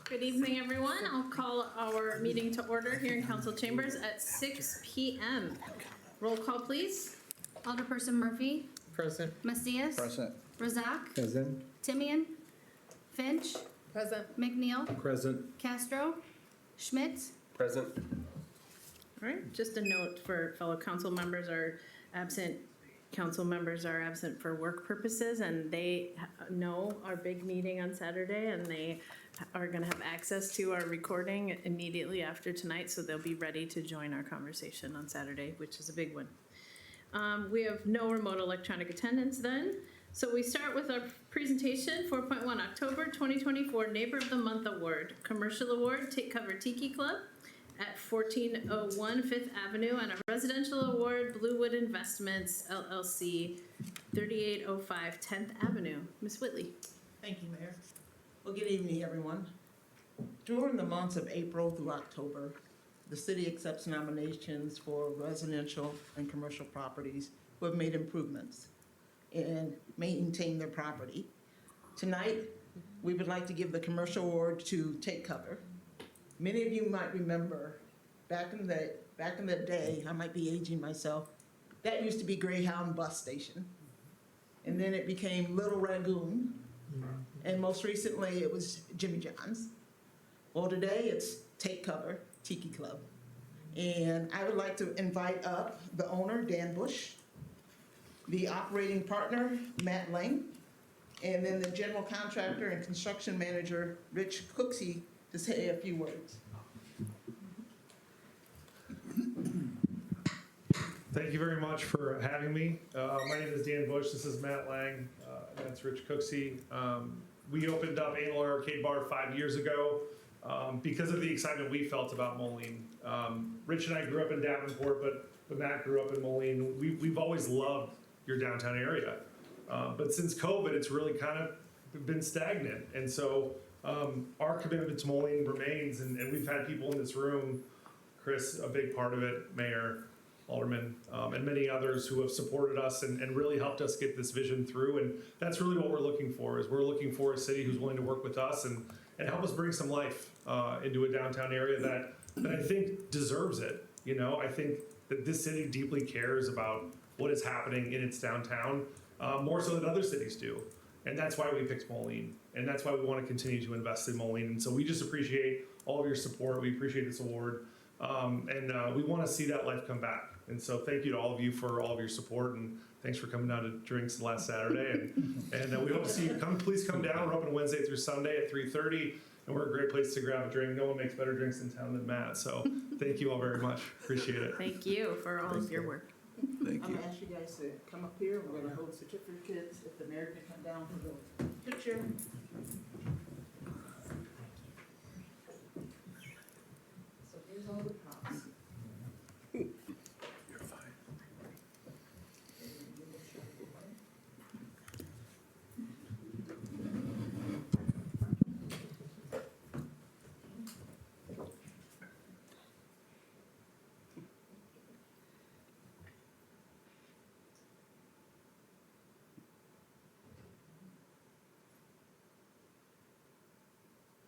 Good evening, everyone. I'll call our meeting to order here in council chambers at 6 p.m. Roll call, please. Alderperson Murphy, Present. Macias, Present. Razak, Present. Timian, Finch, Present. McNeil, Present. Castro, Schmitz. Present. All right, just a note for fellow council members are absent. Council members are absent for work purposes, and they know our big meeting on Saturday, and they are going to have access to our recording immediately after tonight, so they'll be ready to join our conversation on Saturday, which is a big one. We have no remote electronic attendance then. So we start with our presentation, 4.1, October 2024 Neighbor of the Month Award. Commercial Award, Take Cover Tiki Club at 1401 5th Avenue, and a residential award, Bluewood Investments, LLC, 3805 10th Avenue. Ms. Whitley. Thank you, Mayor. Well, good evening, everyone. During the months of April through October, the city accepts nominations for residential and commercial properties who have made improvements and maintain their property. Tonight, we would like to give the commercial award to Take Cover. Many of you might remember back in the day, I might be aging myself, that used to be Greyhound bus station. And then it became Little Ragoon. And most recently it was Jimmy John's. Well, today it's Take Cover Tiki Club. And I would like to invite up the owner, Dan Bush, the operating partner, Matt Lang, and then the general contractor and construction manager, Rich Cooksey, to say a few words. Thank you very much for having me. My name is Dan Bush. This is Matt Lang. That's Rich Cooksey. We opened up Antelope Arcade Bar 5 years ago because of the excitement we felt about Moline. Rich and I grew up in Davenport, but Matt grew up in Moline. We've always loved your downtown area. But since COVID, it's really kind of been stagnant. And so our commitment to Moline remains, and we've had people in this room, Chris, a big part of it, Mayor, Alderman, and many others who have supported us and really helped us get this vision through. And that's really what we're looking for, is we're looking for a city who's willing to work with us and help us bring some life into a downtown area that I think deserves it. You know, I think that this city deeply cares about what is happening in its downtown, more so than other cities do. And that's why we picked Moline. And that's why we want to continue to invest in Moline. And so we just appreciate all of your support. We appreciate this award. And we want to see that life come back. And so thank you to all of you for all of your support. And thanks for coming down to drinks last Saturday. And we hope to see you. Please come down. We're open Wednesday through Sunday at 3:30. And we're a great place to grab a drink. No one makes better drinks in town than Matt. So thank you all very much. Appreciate it. Thank you for all of your work. I'm gonna ask you guys to come up here. We're gonna hold certificates. If the mayor can come down for the picture. So here's all the props. You're fine.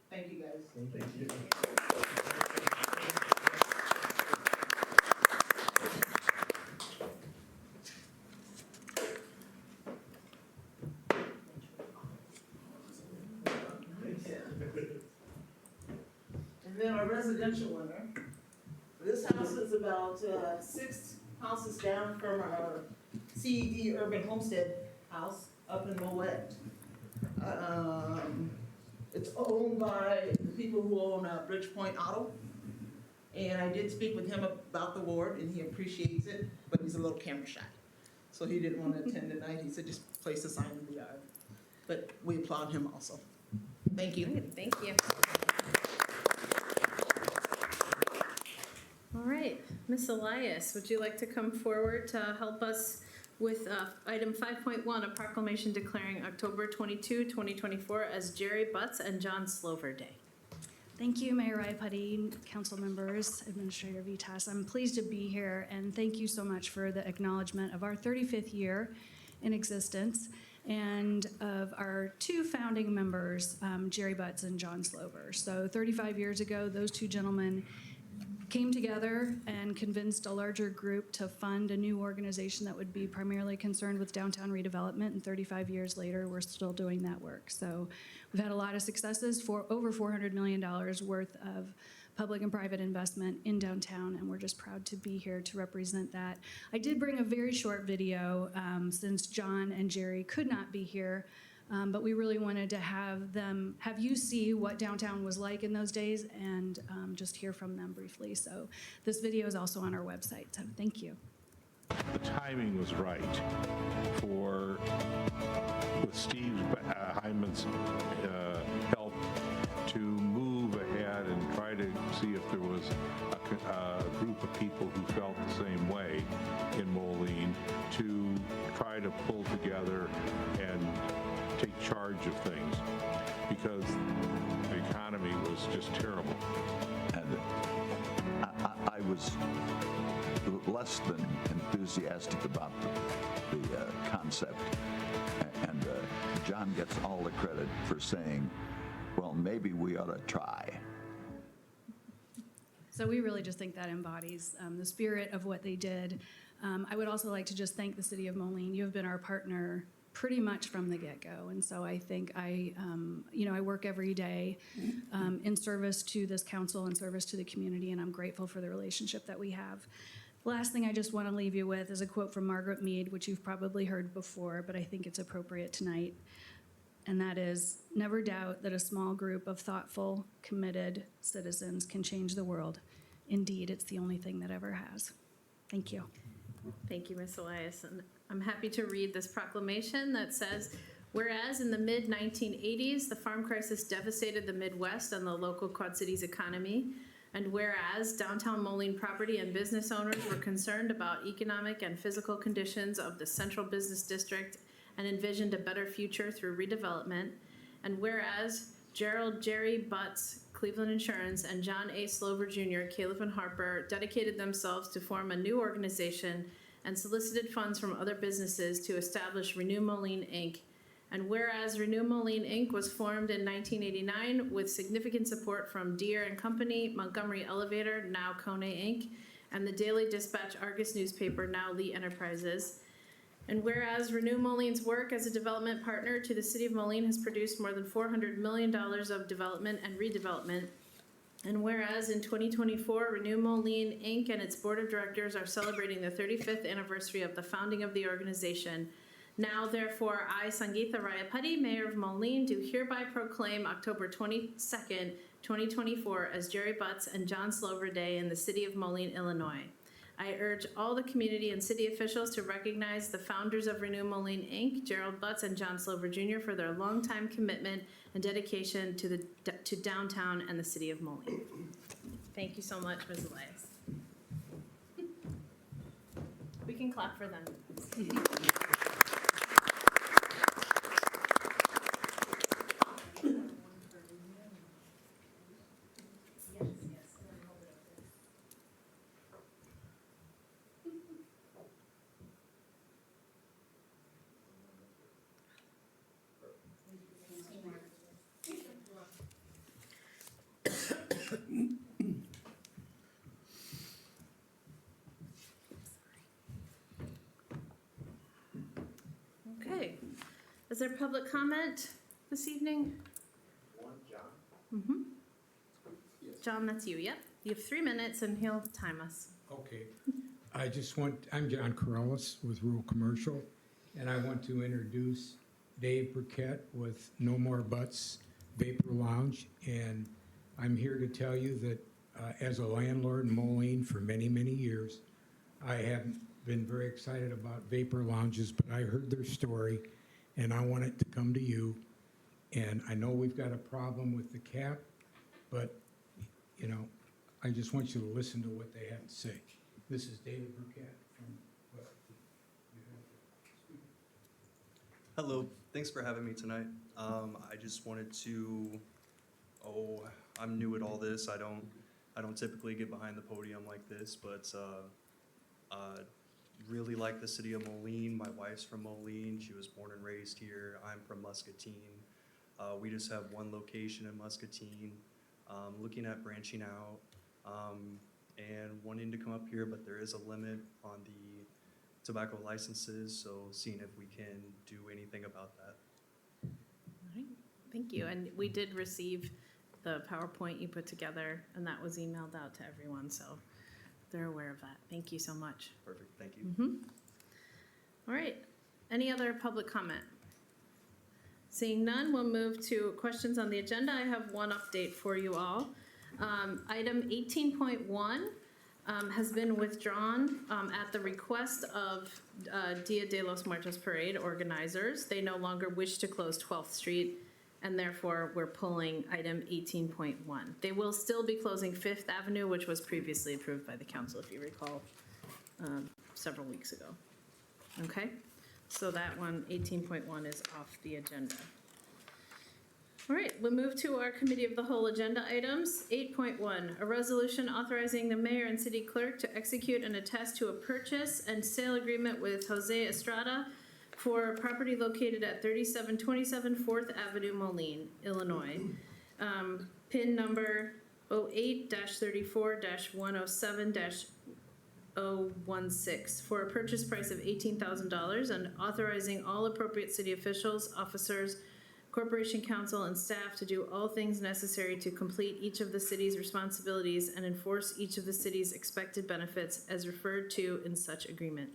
Thank you, guys. Thank you. And then our residential winner. This house is about 6 houses down from our CED Urban Homestead house up in Moline. It's owned by the people who own Bridgepoint Auto. And I did speak with him about the award, and he appreciates it, but he's a little camera shy. So he didn't want to attend tonight. He said just place a sign in the yard. But we applaud him also. Thank you. Good, thank you. All right, Ms. Elias, would you like to come forward to help us with item 5.1, a proclamation declaring October 22, 2024 as Jerry Butts and John Slover Day? Thank you, Mayor Putty, council members, Administrator Vitas. I'm pleased to be here, and thank you so much for the acknowledgement of our 35th year in existence and of our two founding members, Jerry Butts and John Slover. So 35 years ago, those two gentlemen came together and convinced a larger group to fund a new organization that would be primarily concerned with downtown redevelopment, and 35 years later, we're still doing that work. So we've had a lot of successes, for over $400 million worth of public and private investment in downtown, and we're just proud to be here to represent that. I did bring a very short video since John and Jerry could not be here, but we really wanted to have you see what downtown was like in those days and just hear from them briefly. So this video is also on our website, so thank you. The timing was right with Steve Hyman's help to move ahead and try to see if there was a group of people who felt the same way in Moline to try to pull together and take charge of things, because the economy was just terrible. And I was less than enthusiastic about the concept, and John gets all the credit for saying, well, maybe we ought to try. So we really just think that embodies the spirit of what they did. I would also like to just thank the city of Moline. You have been our partner pretty much from the get-go, and so I think I work every day in service to this council and service to the community, and I'm grateful for the relationship that we have. Last thing I just want to leave you with is a quote from Margaret Mead, which you've probably heard before, but I think it's appropriate tonight, and that is, "Never doubt that a small group of thoughtful, committed citizens can change the world. Indeed, it's the only thing that ever has." Thank you. Thank you, Ms. Elias. And I'm happy to read this proclamation that says, whereas in the mid-1980s, the farm crisis devastated the Midwest and the local Quad Cities economy, and whereas downtown Moline property and business owners were concerned about economic and physical conditions of the central business district and envisioned a better future through redevelopment, and whereas Jerry Butts, Cleveland Insurance, and John A. Slover Jr., Caleb and Harper, dedicated themselves to form a new organization and solicited funds from other businesses to establish Renew Moline, Inc. And whereas Renew Moline, Inc. was formed in 1989 with significant support from Deere and Company, Montgomery Elevator, now Kone, Inc., and the Daily Dispatch Argus newspaper, now Lee Enterprises. And whereas Renew Moline's work as a development partner to the city of Moline has produced more than $400 million of development and redevelopment. And whereas in 2024, Renew Moline, Inc. and its board of directors are celebrating the 35th anniversary of the founding of the organization. Now, therefore, I, Sangeetha Rayapati, Mayor of Moline, do hereby proclaim October 22nd, 2024 as Jerry Butts and John Slover Day in the city of Moline, Illinois. I urge all the community and city officials to recognize the founders of Renew Moline, Inc., Gerald Butts and John Slover Jr., for their longtime commitment and dedication to downtown and the city of Moline. Thank you so much, Ms. Elias. We can clap for them. Okay. Is there public comment this evening? One, John? Mm-hmm. Yes. John, that's you, yep. You have 3 minutes and he'll time us. Okay. I'm John Corellis with Rural Commercial, and I want to introduce Dave Burkett with No More Butts Vapor Lounge. And I'm here to tell you that as a landlord in Moline for many, many years, I have been very excited about vapor lounges, but I heard their story and I want it to come to you. And I know we've got a problem with the cap, but I just want you to listen to what they have to say. This is David Burkett from. Hello, thanks for having me tonight. I just wanted to, I'm new at all this. I don't typically get behind the podium like this, but really like the city of Moline. My wife's from Moline. She was born and raised here. I'm from Muscatine. We just have one location in Muscatine. Looking at branching out and wanting to come up here, but there is a limit on the tobacco licenses, so seeing if we can do anything about that. All right, thank you. And we did receive the PowerPoint you put together, and that was emailed out to everyone, so they're aware of that. Thank you so much. Perfect, thank you. All right, any other public comment? Seeing none, we'll move to questions on the agenda. I have one update for you all. Item 18.1 has been withdrawn at the request of Dia de los Muertos Parade organizers. They no longer wish to close 12th Street, and therefore we're pulling item 18.1. They will still be closing 5th Avenue, which was previously approved by the council, if you recall, several weeks ago. Okay, so that one, 18.1, is off the agenda. All right, we'll move to our committee of the whole agenda items. 8.1, a resolution authorizing the mayor and city clerk to execute and attest to a purchase and sale agreement with Jose Estrada for property located at 3727 4th Avenue, Moline, Illinois. PIN number 08-34-107-016 for a purchase price of $18,000 and authorizing all appropriate city officials, officers, corporation counsel, and staff to do all things necessary to complete each of the city's responsibilities and enforce each of the city's expected benefits as referred to in such agreement.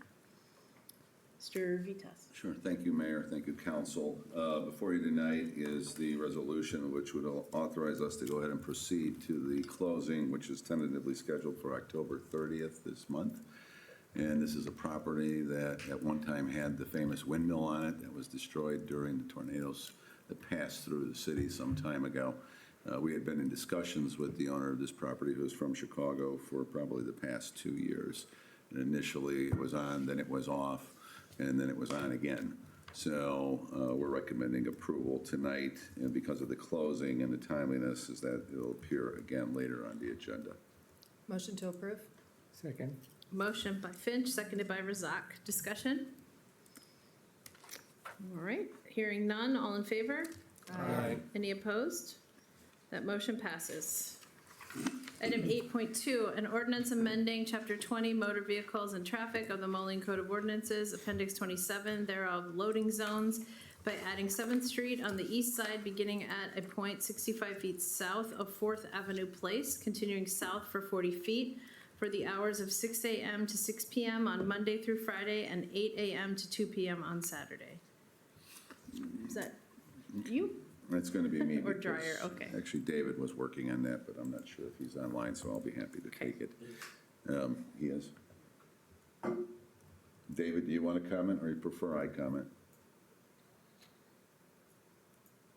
Mr. Vitas. Sure. Thank you, Mayor. Thank you, Council. Before you tonight is the resolution which would authorize us to go ahead and proceed to the closing, which is tentatively scheduled for October 30th this month. And this is a property that at one time had the famous windmill on it that was destroyed during the tornadoes that passed through the city some time ago. We had been in discussions with the owner of this property, who's from Chicago, for probably the past 2 years. And initially it was on, then it was off, and then it was on again. So we're recommending approval tonight, and because of the closing and the timeliness, is that it'll appear again later on the agenda. Motion to approve? Second. Motion by Finch, seconded by Razak. Discussion? All right, hearing none, all in favor? Aye. Any opposed? That motion passes. Item 8.2, an ordinance amending Chapter 20 Motor Vehicles and Traffic of the Moline Code of Ordinances, Appendix 27, thereof loading zones, by adding 7th Street on the east side beginning at a point 65 feet south of 4th Avenue Place, continuing south for 40 feet, for the hours of 6 a.m. to 6 p.m. on Monday through Friday and 8 a.m. to 2 p.m. on Saturday. Is that you? That's going to be me. Or because Dryer, okay. Actually, David was working on that, but I'm not sure if he's online, so I'll be happy to take it. He is. David, do you want to comment, or you prefer I comment?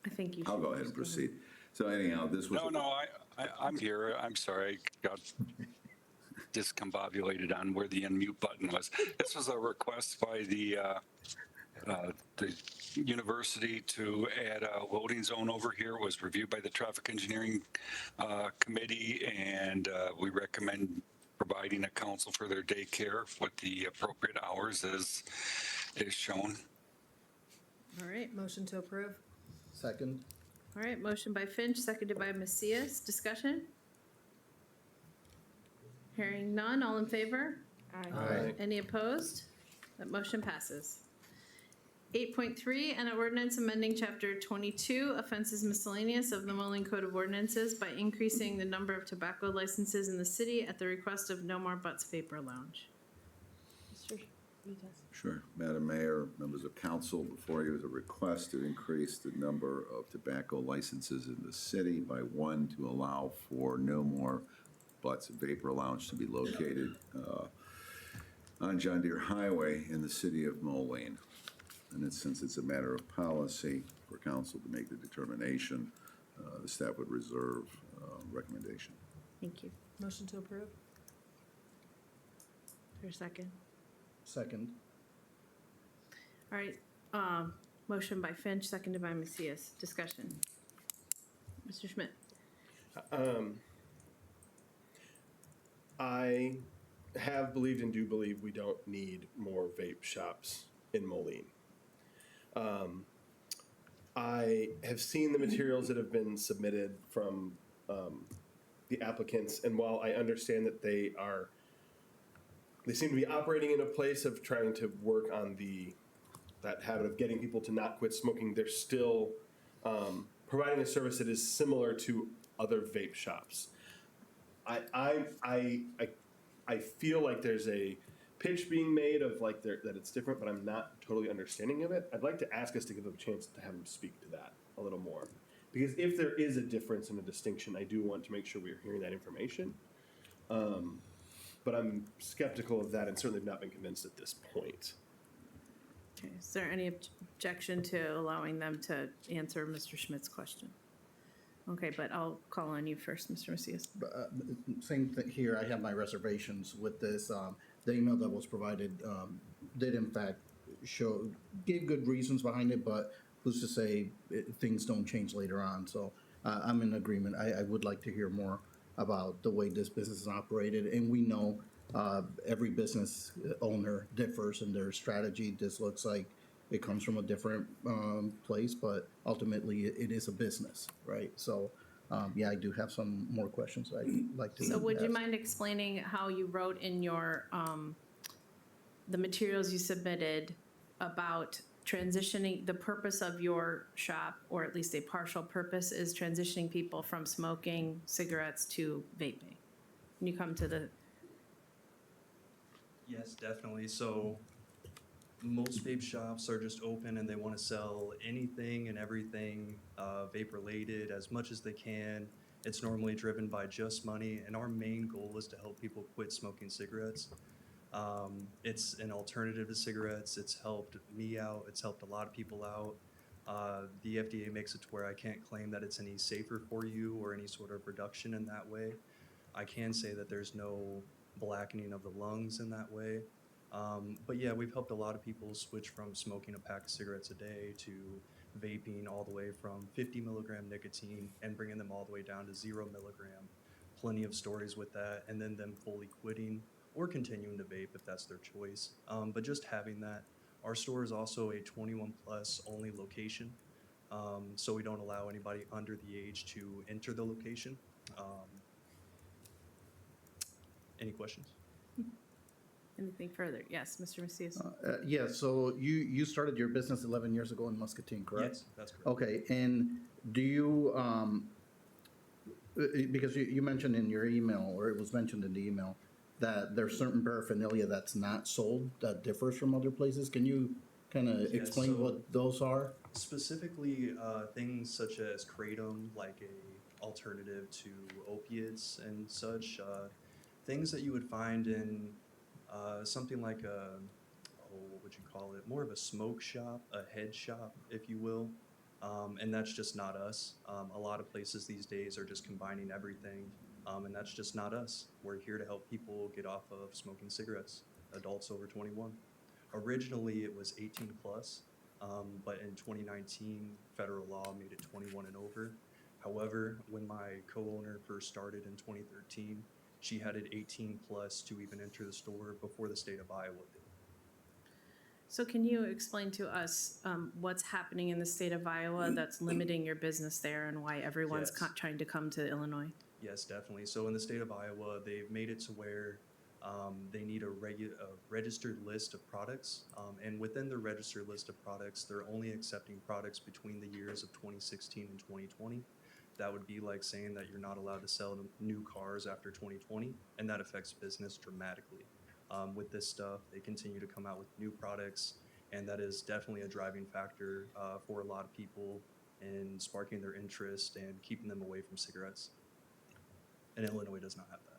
I think you should. I'll go ahead and proceed. So anyhow, this was. No, I'm here. I'm sorry. I got discombobulated on where the unmute button was. This was a request by the university to add a loading zone over here. It was reviewed by the traffic engineering committee, and we recommend providing a counsel for their daycare with the appropriate hours as is shown. All right, Motion to approve? Second. all right, motion by Finch, seconded by Macias. Discussion? Hearing none, all in favor? Aye. Any opposed? That motion passes. 8.3, an ordinance amending Chapter 22, Offenses Miscellaneous of the Moline Code of Ordinances by increasing the number of tobacco licenses in the city at the request of No More Butts Vapor Lounge. Mr. Vitas. Sure. Madam Mayor, members of council, before you is a request to increase the number of tobacco licenses in the city by 1 to allow for No More Butts Vapor Lounge to be located on John Deere Highway in the city of Moline. And since it's a matter of policy for council to make the determination, the staff would reserve recommendation. Thank you. Motion to approve? For a second. Second. All right, motion by Finch, seconded by Macias. Discussion. Mr. Schmidt. I have believed and do believe we don't need more vape shops in Moline. I have seen the materials that have been submitted from the applicants, and while I understand that they seem to be operating in a place of trying to work on that habit of getting people to not quit smoking, they're still providing a service that is similar to other vape shops. I feel like there's a pitch being made of like that it's different, but I'm not totally understanding of it. I'd like to ask us to give them a chance to have them speak to that a little more. Because if there is a difference and a distinction, I do want to make sure we're hearing that information. But I'm skeptical of that and certainly have not been convinced at this point. Okay, is there any objection to allowing them to answer Mr. Schmidt's question? Okay, but I'll call on you first, Mr. Macias. Same thing here, I have my reservations with this. The email that was provided did in fact give good reasons behind it, but who's to say things don't change later on? So I'm in agreement. I would like to hear more about the way this business is operated. And we know every business owner differs in their strategy. This looks like it comes from a different place, but ultimately it is a business, right? So, yeah, I do have some more questions I'd like to So would you ask. mind explaining how you wrote in your, the materials you submitted about transitioning, the purpose of your shop, or at least a partial purpose, is transitioning people from smoking cigarettes to vaping? Can you come to the, Yes, definitely. So most vape shops are just open and they want to sell anything and everything vape related as much as they can. It's normally driven by just money, and our main goal is to help people quit smoking cigarettes. It's an alternative to cigarettes. It's helped me out. It's helped a lot of people out. The FDA makes it to where I can't claim that it's any safer for you or any sort of reduction in that way. I can say that there's no blackening of the lungs in that way. But yeah, we've helped a lot of people switch from smoking a pack of cigarettes a day to vaping all the way from 50 milligram nicotine and bringing them all the way down to 0 milligram. Plenty of stories with that, and then them fully quitting or continuing to vape if that's their choice. But just having that. Our store is also a 21 plus only location, so we don't allow anybody under the age to enter the location. Any questions? anything further? Yes, Mr. Macias. Yeah, so you started your business 11 years ago in Muscatine, correct? Yes, that's correct. Okay, and do you, because you mentioned in your email, or it was mentioned in the email, that there's certain paraphernalia that's not sold that differs from other places. Can you kind of Yeah, explain so- what those are? Specifically, things such as kratom, like a alternative to opiates and such, things that you would find in something like what would you call it? More of a smoke shop, a head shop, if you will. And that's just not us. A lot of places these days are just combining everything, and that's just not us. We're here to help people get off of smoking cigarettes, adults over 21. Originally, it was 18 plus. But in 2019, federal law made it 21 and over. However, when my co-owner first started in 2013, she had it 18 plus to even enter the store before the state of Iowa did. So can you explain to us what's happening in the state of Iowa that's limiting your business there, and why everyone's Yes. trying to come to Illinois? Yes, definitely. So in the state of Iowa, they've made it to where they need a registered list of products. And within the registered list of products, they're only accepting products between the years of 2016 and 2020. That would be like saying that you're not allowed to sell new cars after 2020, and that affects business dramatically. With this stuff, they continue to come out with new products, and that is definitely a driving factor for a lot of people in sparking their interest and keeping them away from cigarettes. And Illinois does not have that.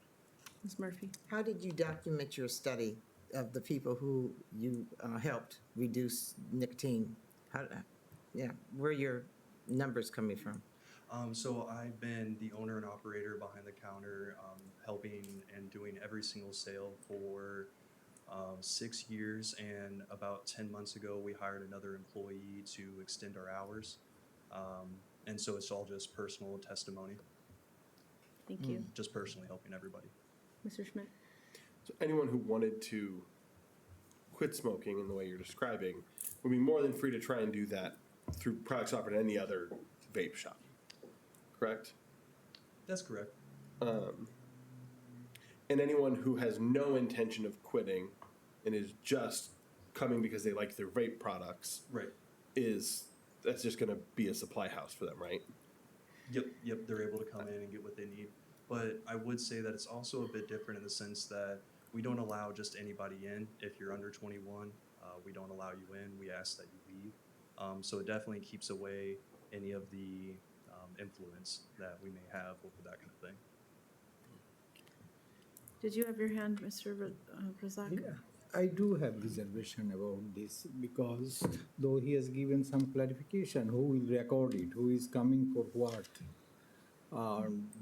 Ms. Murphy? How did you document your study of the people who you helped reduce nicotine? Where are your numbers coming from? So I've been the owner and operator behind the counter, helping and doing every single sale for 6 years. And about 10 months ago, we hired another employee to extend our hours. And so it's all just personal testimony, Thank you. just personally helping everybody. Mr. Schmidt? So anyone who wanted to quit smoking in the way you're describing would be more than free to try and do that through products offered at any other vape shop, correct? That's correct. And anyone who has no intention of quitting and is just coming because they like their vape products Right. that's just going to be a supply house for them, right? Yep, they're able to come in and get what they need. But I would say that it's also a bit different in the sense that we don't allow just anybody in. If you're under 21, we don't allow you in. We ask that you leave. So it definitely keeps away any of the influence that we may have over that kind of thing. Did you have your hand, Mr. Razak? Yeah, I do have reservation about this because though he has given some clarification, who will record it, who is coming for what,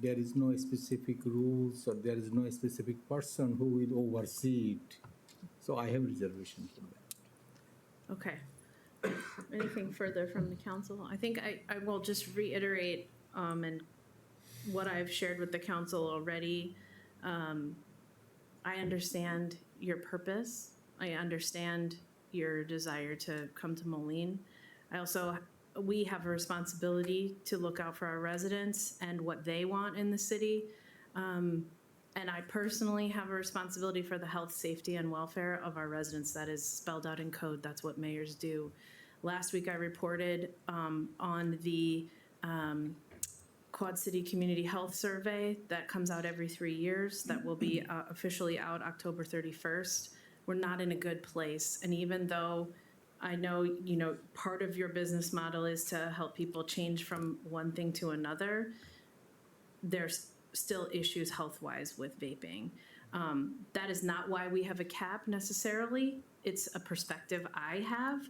there is no specific rules or there is no specific person who will oversee it. So I have reservation for that. Okay. Anything further from the council? I think I will just reiterate and what I've shared with the council already. I understand your purpose. I understand your desire to come to Moline. We have a responsibility to look out for our residents and what they want in the city. And I personally have a responsibility for the health, safety, and welfare of our residents. That is spelled out in code. That's what mayors do. Last week I reported on the Quad City Community Health Survey that comes out every 3 years. That will be officially out October 31st. We're not in a good place. And even though I know, part of your business model is to help people change from one thing to another, there's still issues health-wise with vaping. That is not why we have a cap necessarily. It's a perspective I have.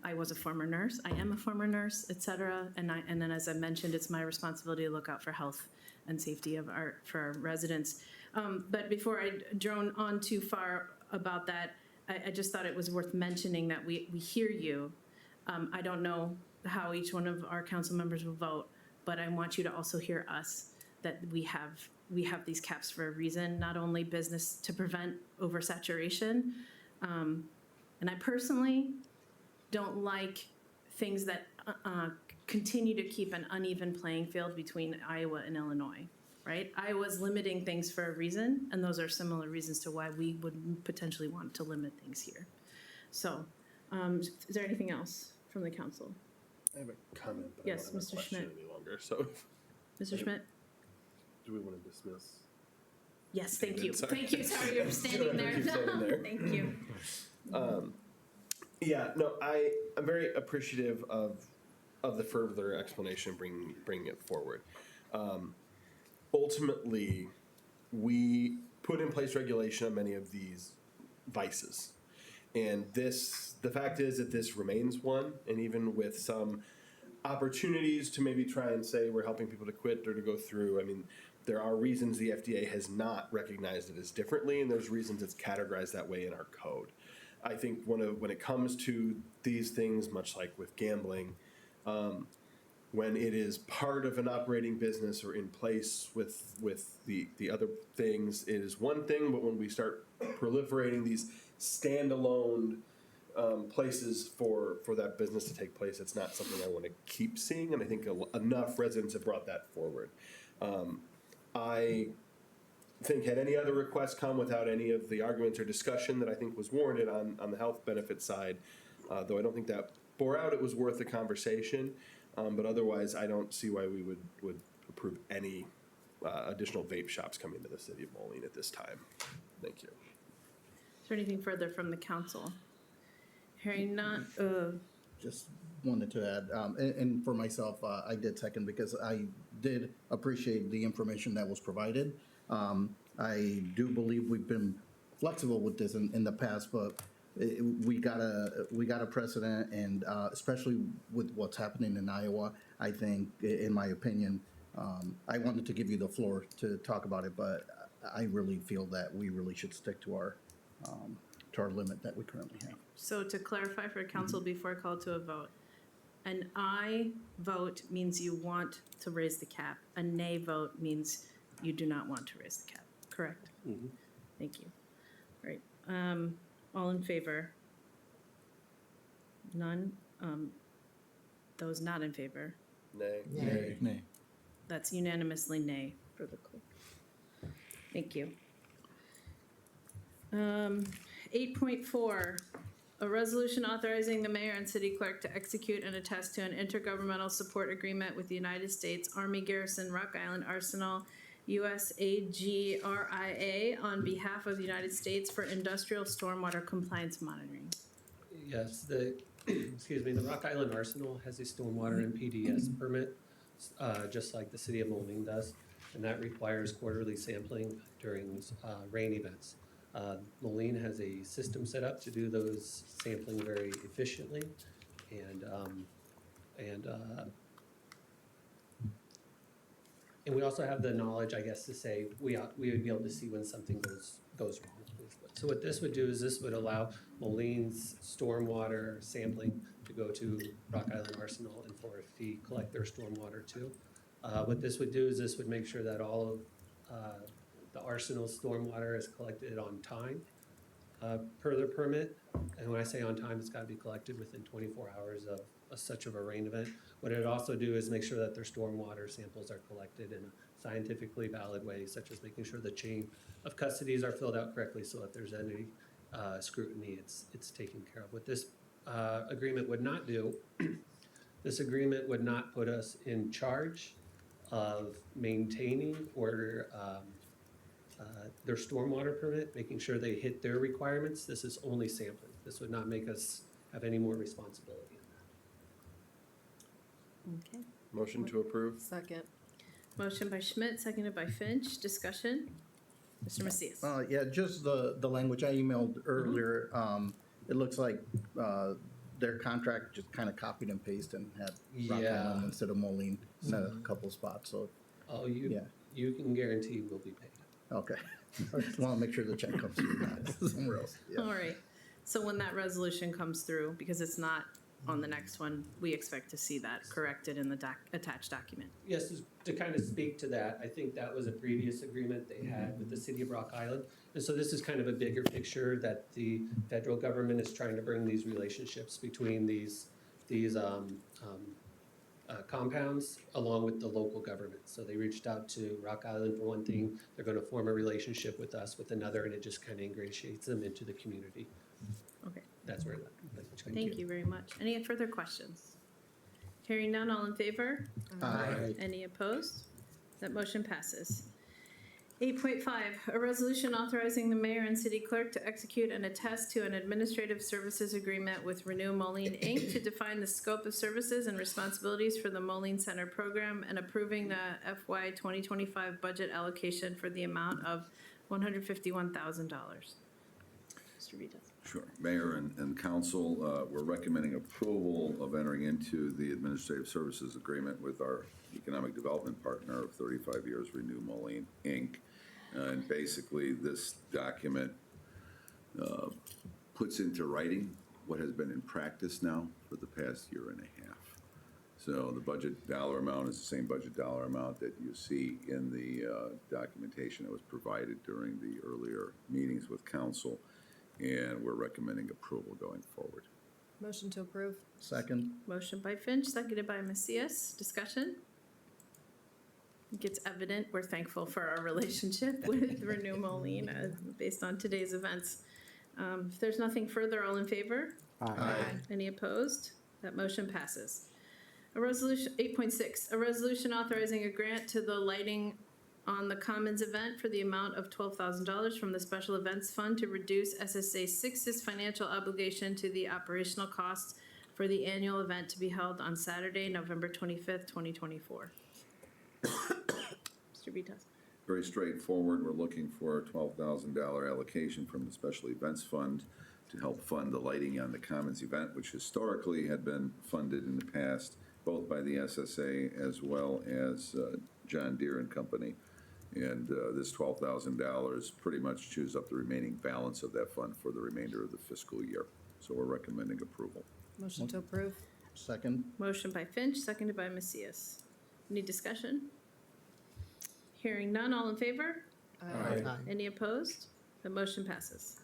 I was a former nurse, I am a former nurse, et cetera. And then as I mentioned, it's my responsibility to look out for health and safety for our residents. But before I drone on too far about that, I just thought it was worth mentioning that we hear you. I don't know how each one of our council members will vote, but I want you to also hear us, that we have these caps for a reason, not only business to prevent oversaturation. And I personally don't like things that continue to keep an uneven playing field between Iowa and Illinois, right? Iowa's limiting things for a reason, and those are similar reasons to why we would potentially want to limit things here. So, is there anything else from the council? I have a comment, but Yes, I don't have Mr. a question Schmidt. any longer. So, Mr. Schmidt? do we want to dismiss? Yes, thank you. Sorry. Thank you, sorry, you're standing there. Keep standing there. Thank you. Yeah, no, I'm very appreciative of the further explanation, bringing it forward. Ultimately, we put in place regulation on many of these vices. And the fact is that this remains one, and even with some opportunities to maybe try and say we're helping people to quit or to go through, I mean, there are reasons the FDA has not recognized it as differently, and there's reasons it's categorized that way in our code. I think when it comes to these things, much like with gambling, when it is part of an operating business or in place with the other things, it is one thing, but when we start proliferating these standalone places for that business to take place, it's not something I want to keep seeing, and I think enough residents have brought that forward. I think had any other requests come without any of the arguments or discussion that I think was warranted on the health benefit side, though I don't think that bore out, it was worth the conversation. But otherwise, I don't see why we would approve any additional vape shops coming to the city of Moline at this time. Thank you. Is there anything further from the council? Hearing none, Just wanted to add, and for myself, I did second because I did appreciate the information that was provided. I do believe we've been flexible with this in the past, but we got a precedent, and especially with what's happening in Iowa, I think, in my opinion, I wanted to give you the floor to talk about it, but I really feel that we really should stick to our limit that we currently have. so to clarify for council before I call to a vote, an aye vote means you want to raise the cap. A nay vote means you do not want to raise the cap, correct? Thank you. All right, all in favor? None? Those not in favor? Nay. Nay. That's unanimously nay for the clerk. Thank you. 8.4, a resolution authorizing the mayor and city clerk to execute and attest to an intergovernmental support agreement with the United States Army Garrison Rock Island Arsenal, USAGRIA, on behalf of the United States for industrial stormwater compliance monitoring. Yes, excuse me, the Rock Island Arsenal has a stormwater and PDS permit, just like the city of Moline does, and that requires quarterly sampling during rain events. Moline has a system set up to do those sampling very efficiently, and we also have the knowledge, I guess, to say we would be able to see when something goes wrong. So what this would do is this would allow Moline's stormwater sampling to go to Rock Island Arsenal and for a fee collect their stormwater too. What this would do is this would make sure that all of the Arsenal's stormwater is collected on time per their permit. And when I say on time, it's got to be collected within 24 hours of such of a rain event. What it'd also do is make sure that their stormwater samples are collected in a scientifically valid way, such as making sure the chain of custodies are filled out correctly so that there's any scrutiny, it's taken care of. What this agreement would not do, this agreement would not put us in charge of maintaining or their stormwater permit, making sure they hit their requirements. This is only sampling. This would not make us have any more responsibility in that. Okay. Motion to approve? Second. Motion by Schmidt, seconded by Finch. Discussion? Mr. Macias. Yeah, just the language I emailed earlier, it looks like their contract just kind of copied and pasted and had Rock Yeah. Island instead of Moline in a couple spots, so, Oh, yeah, you can guarantee we'll be paid. okay. I just want to make sure the check comes through, not somewhere else. Yeah. All right. So when that resolution comes through, because it's not on the next one, we expect to see that corrected in the attached document. Yes, to kind of speak to that, I think that was a previous agreement they had with the city of Rock Island. And so this is kind of a bigger picture that the federal government is trying to bring these relationships between these compounds along with the local government. So they reached out to Rock Island for one thing, they're going to form a relationship with us with another, and it just kind of ingratiates them into the community. Okay. That's where that. Thank you very much. Any further questions? Hearing none, all in favor? Aye. Any opposed? That motion passes. 8.5, a resolution authorizing the mayor and city clerk to execute and attest to an administrative services agreement with Renew Moline, Inc. to define the scope of services and responsibilities for the Moline Center program and approving the FY 2025 budget allocation for the amount of $151,000. Mr. Vitas. Sure. Mayor and council, we're recommending approval of entering into the administrative services agreement with our economic development partner of 35 years, Renew Moline, Inc. And basically, this document puts into writing what has been in practice now for the past year and a half. So the budget dollar amount is the same budget dollar amount that you see in the documentation that was provided during the earlier meetings with council. And we're recommending approval going forward. Motion to approve. Second. Motion by Finch, seconded by Macias. Discussion? I think it's evident we're thankful for our relationship with Renew Moline based on today's events. If there's nothing further, all in favor? Aye. Any opposed? That motion passes. A resolution, 8.6, a resolution authorizing a grant to the Lighting on the Commons event for the amount of $12,000 from the Special Events Fund to reduce SSA 6's financial obligation to the operational costs for the annual event to be held on Saturday, November 25th, 2024. Mr. Vitas. Very straightforward. We're looking for a $12,000 allocation from the Special Events Fund to help fund the Lighting on the Commons event, which historically had been funded in the past, both by the SSA as well as John Deere and Company. And this $12,000 pretty much chews up the remaining balance of that fund for the remainder of the fiscal year. So we're recommending approval. Motion to approve. Second. Motion by Finch, seconded by Macias. Any discussion? Hearing none, all in favor? Aye. Any opposed? The motion passes.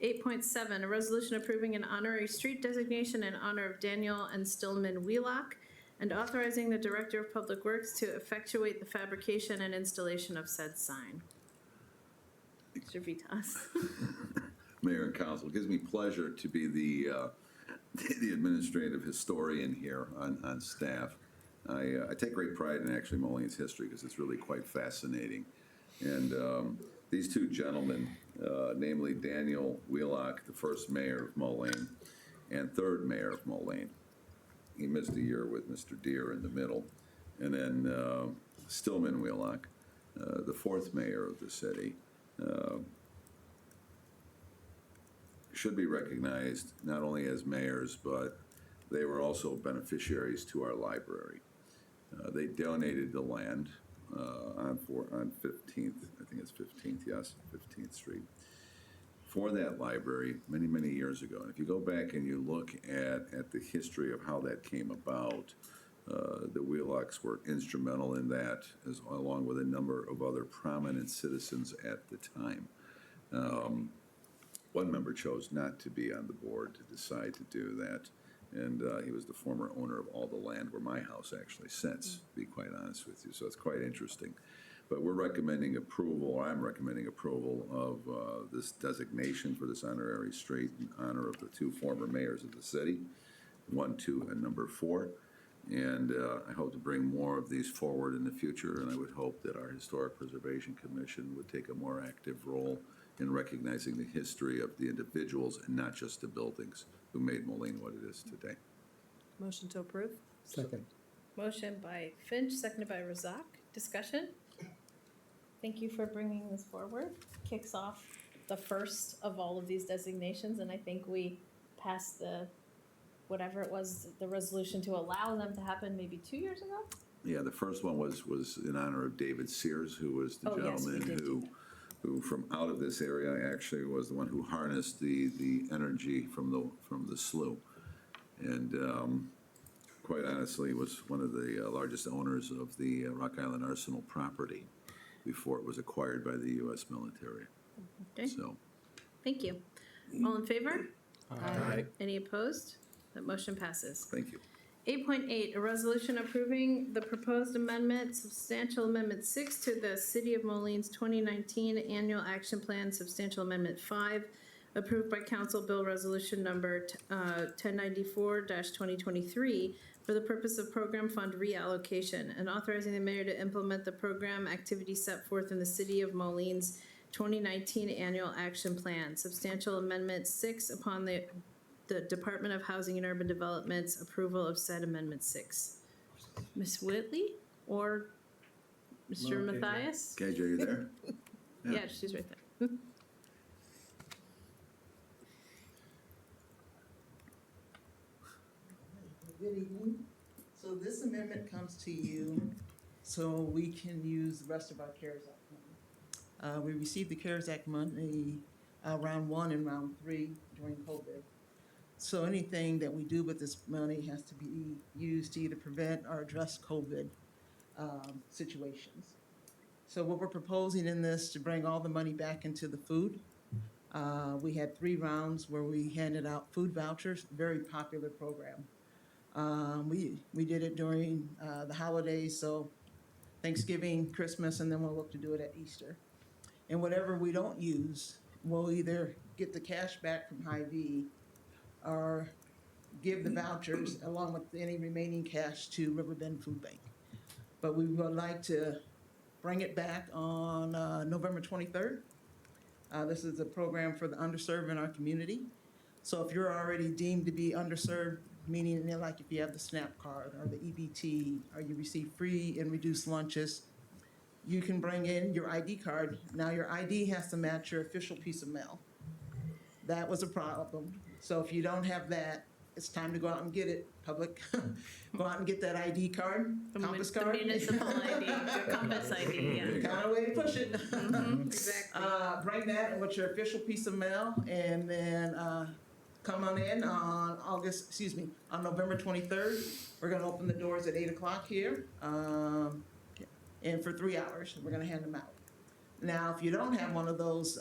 8.7, a resolution approving an honorary street designation in honor of Daniel and Stillman Wheelock and authorizing the Director of Public Works to effectuate the fabrication and installation of said sign. Mr. Vitas. Mayor and council, it gives me pleasure to be the administrative historian here on staff. I take great pride in actually Moline's history because it's really quite fascinating. And these two gentlemen, namely Daniel Wheelock, the first mayor of Moline, and third mayor of Moline. He missed a year with Mr. Deere in the middle. And then Stillman Wheelock, the fourth mayor of the city, should be recognized not only as mayors, but they were also beneficiaries to our library. They donated the land on 15th, I think it's 15th, yes, 15th Street, for that library many, many years ago. And if you go back and you look at the history of how that came about, the Wheelocks were instrumental in that, along with a number of other prominent citizens at the time. One member chose not to be on the board to decide to do that, and he was the former owner of all the land where my house actually sits, to be quite honest with you, so it's quite interesting. But we're recommending approval, or I'm recommending approval of this designation for this honorary street in honor of the two former mayors of the city, 1, 2, and number 4. And I hope to bring more of these forward in the future, and I would hope that our Historic Preservation Commission would take a more active role in recognizing the history of the individuals and not just the buildings who made Moline what it is today. Motion to approve? Second. Motion by Finch, seconded by Razak. Discussion? Thank you for bringing this forward. Kicks off the first of all of these designations, and I think we passed the, whatever it was, the resolution to allow them to happen maybe 2 years ago? Yeah, the first one was in honor of David Sears, who was the Yes, we gentleman did do who from out of this area actually was the one who harnessed the energy from the slough. And quite honestly, was one of the largest owners of the Rock Island Arsenal property before it was acquired by the U.S. military. Okay, So, thank you. All in favor? Aye. Any opposed? That motion passes. thank you. 8.8, a resolution approving the proposed amendment, substantial amendment 6 to the City of Moline's 2019 Annual Action Plan, substantial amendment 5, approved by Council Bill Resolution Number 1094-2023 for the purpose of program fund reallocation, and authorizing the mayor to implement the program activities set forth in the City of Moline's 2019 Annual Action Plan. Substantial amendment 6 upon the Department of Housing and Urban Development's approval of said Amendment 6. Ms. Whitley or Mr. No, KJ. Matthias? KJ, you there? Yeah, she's right there. Good evening. So this amendment comes to you so we can use the rest of our CARES Act money. We received the CARES Act money round 1 and round 3 during COVID. So anything that we do with this money has to be used to either prevent or address COVID situations. So what we're proposing in this to bring all the money back into the food. We had 3 rounds where we handed out food vouchers, very popular program. We did it during the holidays, so Thanksgiving, Christmas, and then we'll look to do it at Easter. And whatever we don't use, we'll either get the cash back from Hy-Vee or give the vouchers along with any remaining cash to Riverbend Food Bank. But we would like to bring it back on November 23rd. This is a program for the underserved in our community. So if you're already deemed to be underserved, meaning like if you have the SNAP card or the EBT, or you receive free and reduced lunches, you can bring in your ID card. Now your ID has to match your official piece of mail. That was a problem. So if you don't have that, it's time to go out and get it, public. Go out and get that ID card, compass card. The municipal ID, the compass ID, yeah. Kind of way to push it. Exactly. Bring that with your official piece of mail, and then come on in on November 23rd. We're gonna open the doors at 8 o'clock here, and for 3 hours, we're gonna hand them out. Now, if you don't have one of those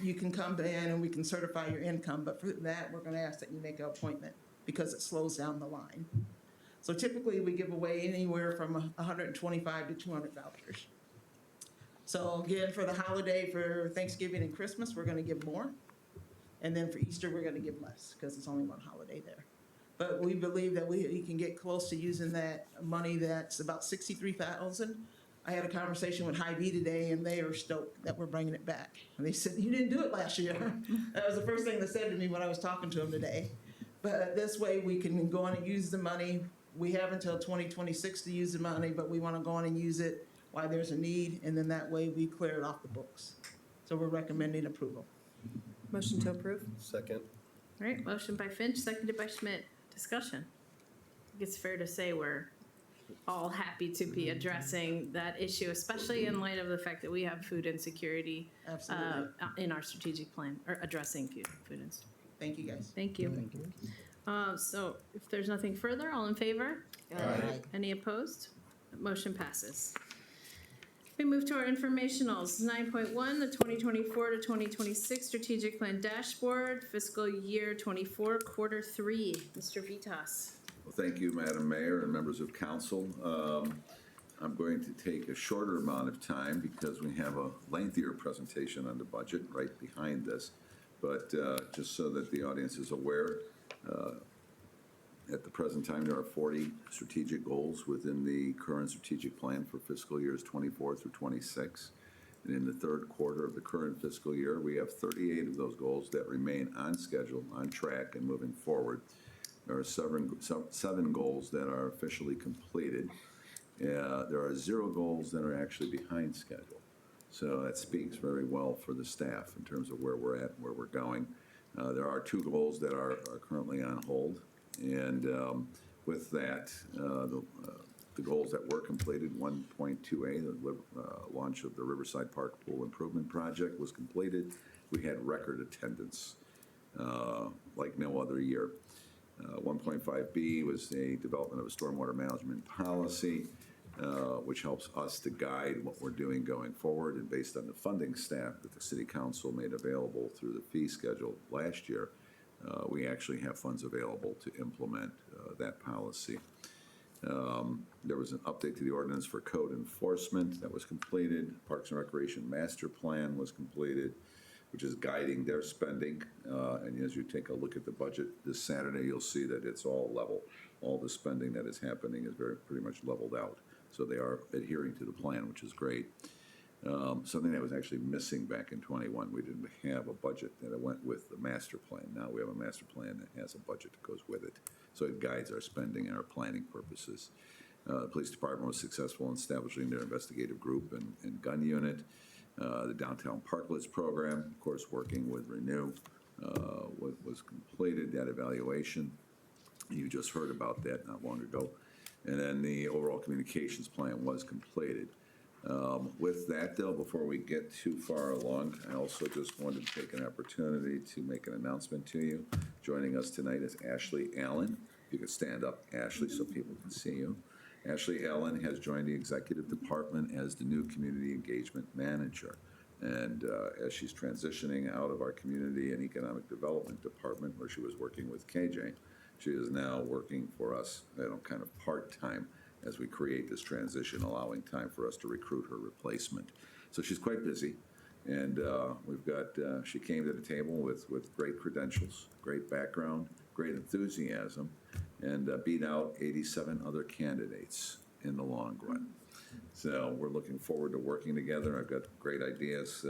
You can come in and we can certify your income, but for that, we're gonna ask that you make an appointment because it slows down the line. So typically, we give away anywhere from 125 to 200 vouchers. So again, for the holiday, for Thanksgiving and Christmas, we're gonna give more. And then for Easter, we're gonna give less, because it's only one holiday there. But we believe that we can get close to using that money that's about 63,000. I had a conversation with Hy-Vee today, and they are stoked that we're bringing it back. And they said, you didn't do it last year. That was the first thing they said to me when I was talking to them today. But this way, we can go on and use the money. We have until 2026 to use the money, but we want to go on and use it while there's a need, and then that way we clear it off the books. So we're recommending approval. Motion to approve? Second. All right, motion by Finch, seconded by Schmidt. Discussion. I think it's fair to say we're all happy to be addressing that issue, especially in light of the fact that we have food insecurity Absolutely. in our strategic plan, or addressing food insecurity. Thank you, guys. Thank you. So if there's nothing further, all in favor? Aye. Any opposed? Motion passes. We move to our informationals. 9.1, the 2024 to 2026 Strategic Plan Dashboard, fiscal year 24, quarter 3. Mr. Vitas. Well, thank you, Madam Mayor and members of council. I'm going to take a shorter amount of time because we have a lengthier presentation on the budget right behind this. But just so that the audience is aware, at the present time, there are 40 strategic goals within the current strategic plan for fiscal years 24 through 26. And in the third quarter of the current fiscal year, we have 38 of those goals that remain on schedule, on track, and moving forward. There are seven goals that are officially completed. There are 0 goals that are actually behind schedule. So that speaks very well for the staff in terms of where we're at, where we're going. There are 2 goals that are currently on hold. And with that, the goals that were completed, 1.2A, the launch of the Riverside Park Pool Improvement Project was completed. We had record attendance like no other year. 1.5B was a development of a stormwater management policy, which helps us to guide what we're doing going forward. And based on the funding staff that the City Council made available through the fee schedule last year, we actually have funds available to implement that policy. There was an update to the ordinance for code enforcement that was completed. Parks and Recreation Master Plan was completed, which is guiding their spending. And as you take a look at the budget this Saturday, you'll see that it's all level. All the spending that is happening is pretty much leveled out. So they are adhering to the plan, which is great. Something that was actually missing back in 21, we didn't have a budget that went with the master plan. Now we have a master plan that has a budget that goes with it. So it guides our spending and our planning purposes. The police department was successful in establishing their investigative group and gun unit. The downtown parklets program, of course, working with Renew, was completed, that evaluation. You just heard about that not long ago. And then the overall communications plan was completed. With that, though, before we get too far along, I also just wanted to take an opportunity to make an announcement to you. Joining us tonight is Ashley Allen. You can stand up, Ashley, so people can see you. Ashley Allen has joined the executive department as the new community engagement manager. And as she's transitioning out of our community and economic development department, where she was working with KJ, she is now working for us, kind of part-time as we create this transition, allowing time for us to recruit her replacement. So she's quite busy, and we've got, she came to the table with great credentials, great background, great enthusiasm, and beat out 87 other candidates in the long run. So we're looking forward to working together. I've got great ideas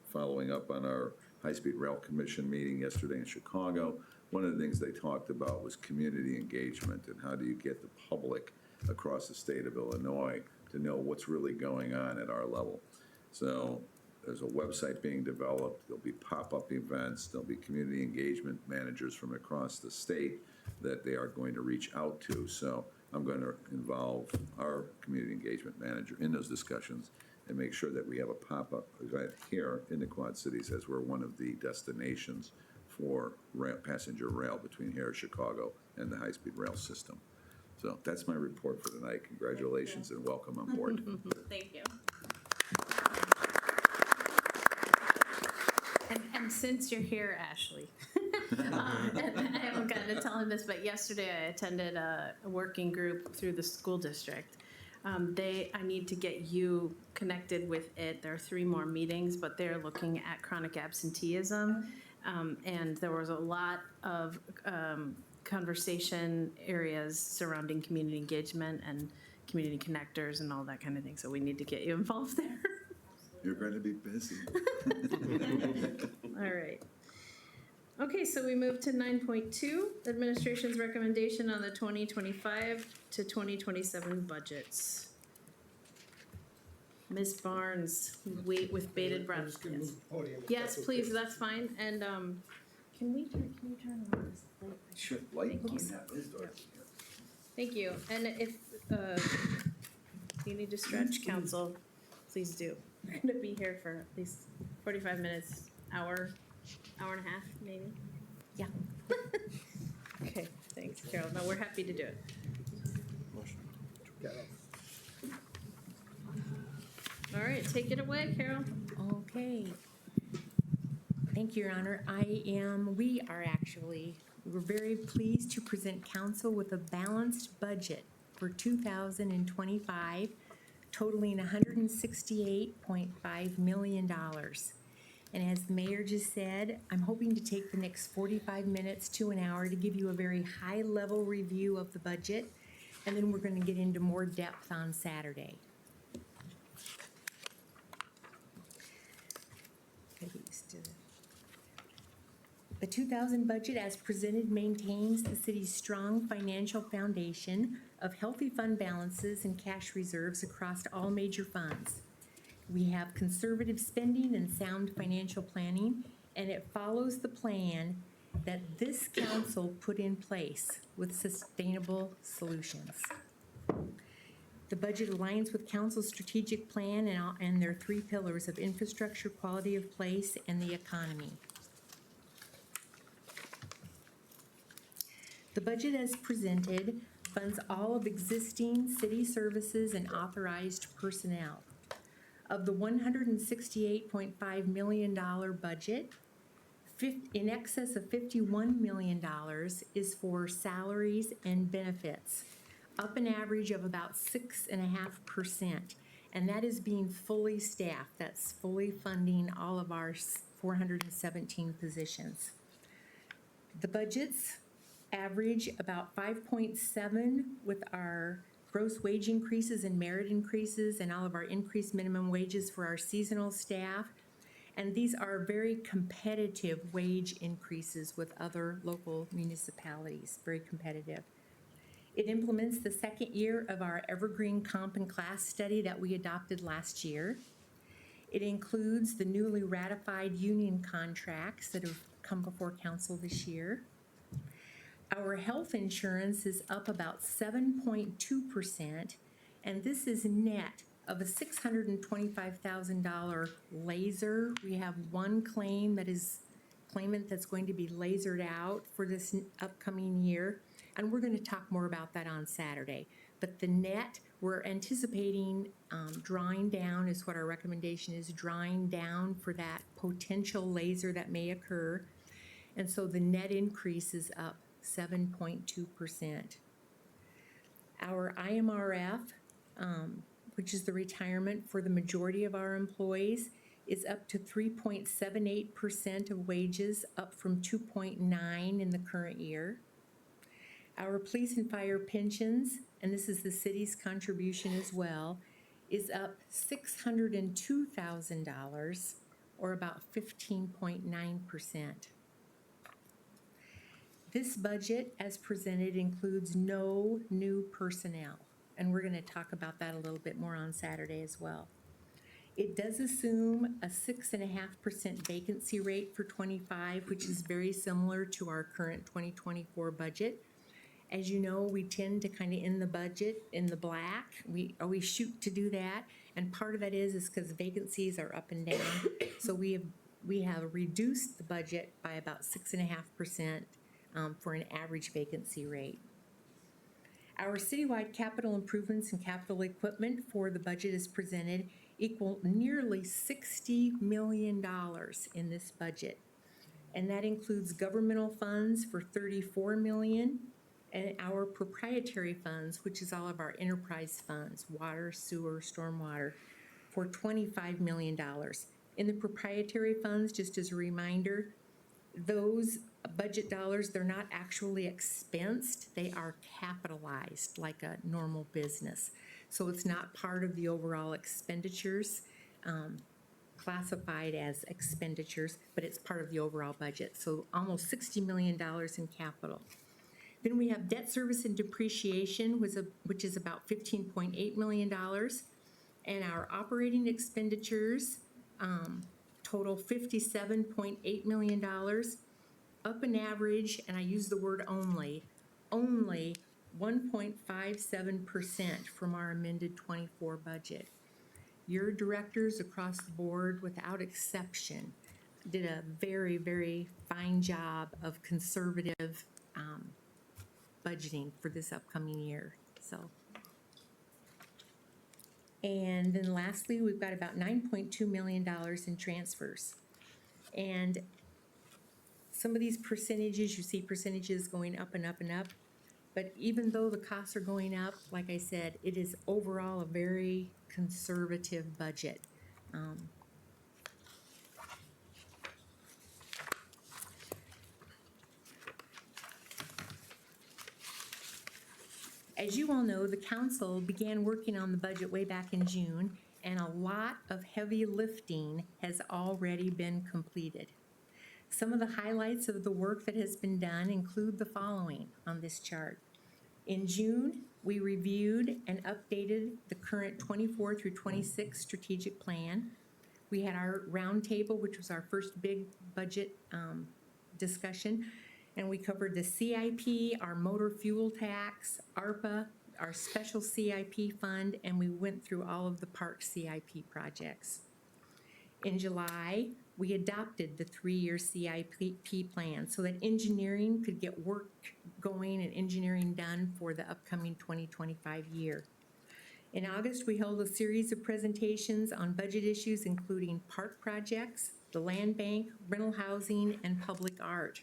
following up on our High-Speed Rail Commission meeting yesterday in Chicago. One of the things they talked about was community engagement and how do you get the public across the state of Illinois to know what's really going on at our level. So there's a website being developed. There'll be pop-up events. There'll be community engagement managers from across the state that they are going to reach out to. So I'm going to involve our community engagement manager in those discussions and make sure that we have a pop-up event here in the Quad Cities, as we're one of the destinations for passenger rail between here, Chicago, and the high-speed rail system. So that's my report for tonight. Congratulations and welcome on board. Thank you. Since you're here, Ashley, and I haven't gotten to tell him this, but yesterday I attended a working group through the school district. I need to get you connected with it. There are 3 more meetings, but they're looking at chronic absenteeism. And there was a lot of conversation areas surrounding community engagement and community connectors and all that kind of thing. So we need to get you involved there. You're going to be busy. All right. Okay, so we move to 9.2, administration's recommendation on the 2025 to 2027 budgets. Ms. Barnes, wait with bated breath. Yes, please, that's fine. And can you turn on this light? Sure. Thank you. Thank you. And if you need to stretch, council, please do. We're gonna be here for at least 45 minutes, hour and a half, maybe? Yeah. Okay, thanks, Carol. No, we're happy to do it. All right, take it away, Carol. Okay. Thank you, Your Honor. We're very pleased to present council with a balanced budget for 2025 totaling $168.5 million. And as the mayor just said, I'm hoping to take the next 45 minutes to an hour to give you a very high-level review of the budget, and then we're going to get into more depth on Saturday. The 2000 budget as presented maintains the city's strong financial foundation of healthy fund balances and cash reserves across all major funds. We have conservative spending and sound financial planning, and it follows the plan that this council put in place with sustainable solutions. The budget aligns with council's strategic plan and their 3 pillars of infrastructure, quality of place, and the economy. The budget as presented funds all of existing city services and authorized personnel. Of the $168.5 million budget, in excess of $51 million is for salaries and benefits, up an average of about 6.5%. And that is being fully staffed. That's fully funding all of our 417 positions. The budgets average about 5.7 with our gross wage increases and merit increases and all of our increased minimum wages for our seasonal staff. And these are very competitive wage increases with other local municipalities, very competitive. It implements the 2nd year of our Evergreen Comp and Class study that we adopted last year. It includes the newly ratified union contracts that have come before council this year. Our health insurance is up about 7.2%, and this is net of a $625,000 laser. We have one claimant that's going to be lasered out for this upcoming year, and we're going to talk more about that on Saturday. But the net, we're anticipating drawing down is what our recommendation is, drawing down for that potential laser that may occur. And so the net increase is up 7.2%. Our IMRF, which is the retirement for the majority of our employees, is up to 3.78% of wages, up from 2.9% in the current year. Our police and fire pensions, and this is the city's contribution as well, is up $602,000, or about 15.9%. This budget, as presented, includes no new personnel, and we're going to talk about that a little bit more on Saturday as well. It does assume a 6.5% vacancy rate for 25, which is very similar to our current 2024 budget. As you know, we tend to kind of end the budget in the black. We always shoot to do that, and part of that is because vacancies are up and down. So we have reduced the budget by about 6.5%. For an average vacancy rate. Our citywide capital improvements and capital equipment for the budget as presented equal nearly $60 million in this budget. and that includes governmental funds for $34 million, and our proprietary funds, which is all of our enterprise funds, water, sewer, stormwater, for $25 million. In the proprietary funds, just as a reminder, those budget dollars, they're not actually expensed, they are capitalized like a normal business. So it's not part of the overall expenditures, classified as expenditures, but it's part of the overall budget. So almost $60 million in capital. Then we have debt service and depreciation, which is about $15.8 million. And our operating expenditures total $57.8 million, up an average, and I use the word only 1.57% from our amended 24 budget. Your directors across the board, without exception, did a very, very fine job of conservative budgeting for this upcoming year. So, and then lastly, we've got about $9.2 million in transfers. And some of these percentages, you see percentages going up and up and up. But even though the costs are going up, like I said, it is overall a very conservative budget. As you all know, the council began working on the budget way back in June, and a lot of heavy lifting has already been completed. Some of the highlights of the work that has been done include the following on this chart. In June, we reviewed and updated the current 24 through 26 strategic plan. We had our roundtable, which was our first big budget discussion, and we covered the CIP, our motor fuel tax, ARPA, our special CIP fund, and we went through all of the park CIP projects. In July, we adopted the 3-year CIP plan so that engineering could get work going and engineering done for the upcoming 2025 year. In August, we held a series of presentations on budget issues, including park projects, the land bank, rental housing, and public art.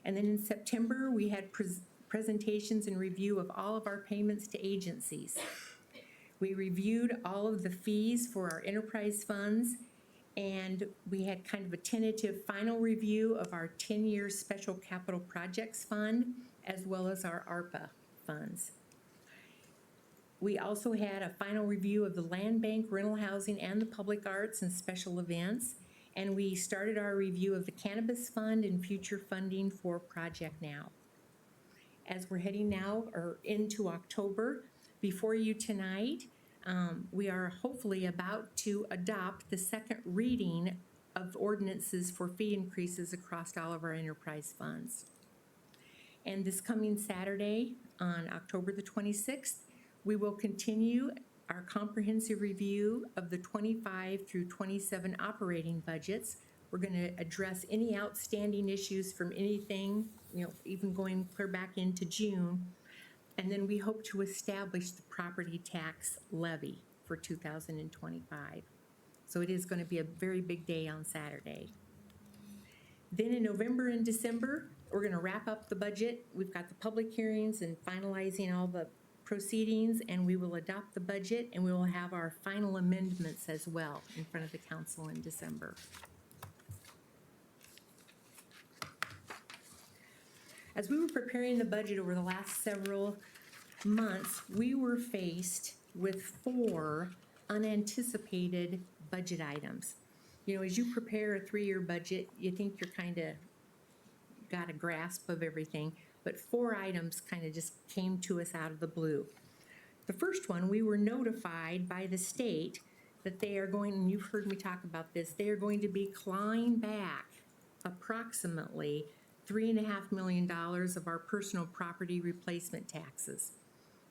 And then in September, we had presentations and review of all of our payments to agencies. We reviewed all of the fees for our enterprise funds, and we had kind of a tentative final review of our 10-year special capital projects fund, as well as our ARPA funds. We also had a final review of the land bank, rental housing, and the public arts and special events, and we started our review of the cannabis fund and future funding for Project Now. As we're heading now or into October, before you tonight, we are hopefully about to adopt the second reading of ordinances for fee increases across all of our enterprise funds. And this coming Saturday, on October the 26th, we will continue our comprehensive review of the 25 through 27 operating budgets. We're going to address any outstanding issues from anything, even going clear back into June. And then we hope to establish the property tax levy for 2025. So it is going to be a very big day on Saturday. Then in November and December, we're going to wrap up the budget. We've got the public hearings and finalizing all the proceedings, and we will adopt the budget, and we will have our final amendments as well in front of the council in December. As we were preparing the budget over the last several months, we were faced with 4 unanticipated budget items. As you prepare a 3-year budget, you think you're kind of got a grasp of everything, but 4 items kind of just came to us out of the blue. The first one, we were notified by the state that they are going, and you've heard me talk about this, they are going to be clawing back approximately $3.5 million of our personal property replacement taxes.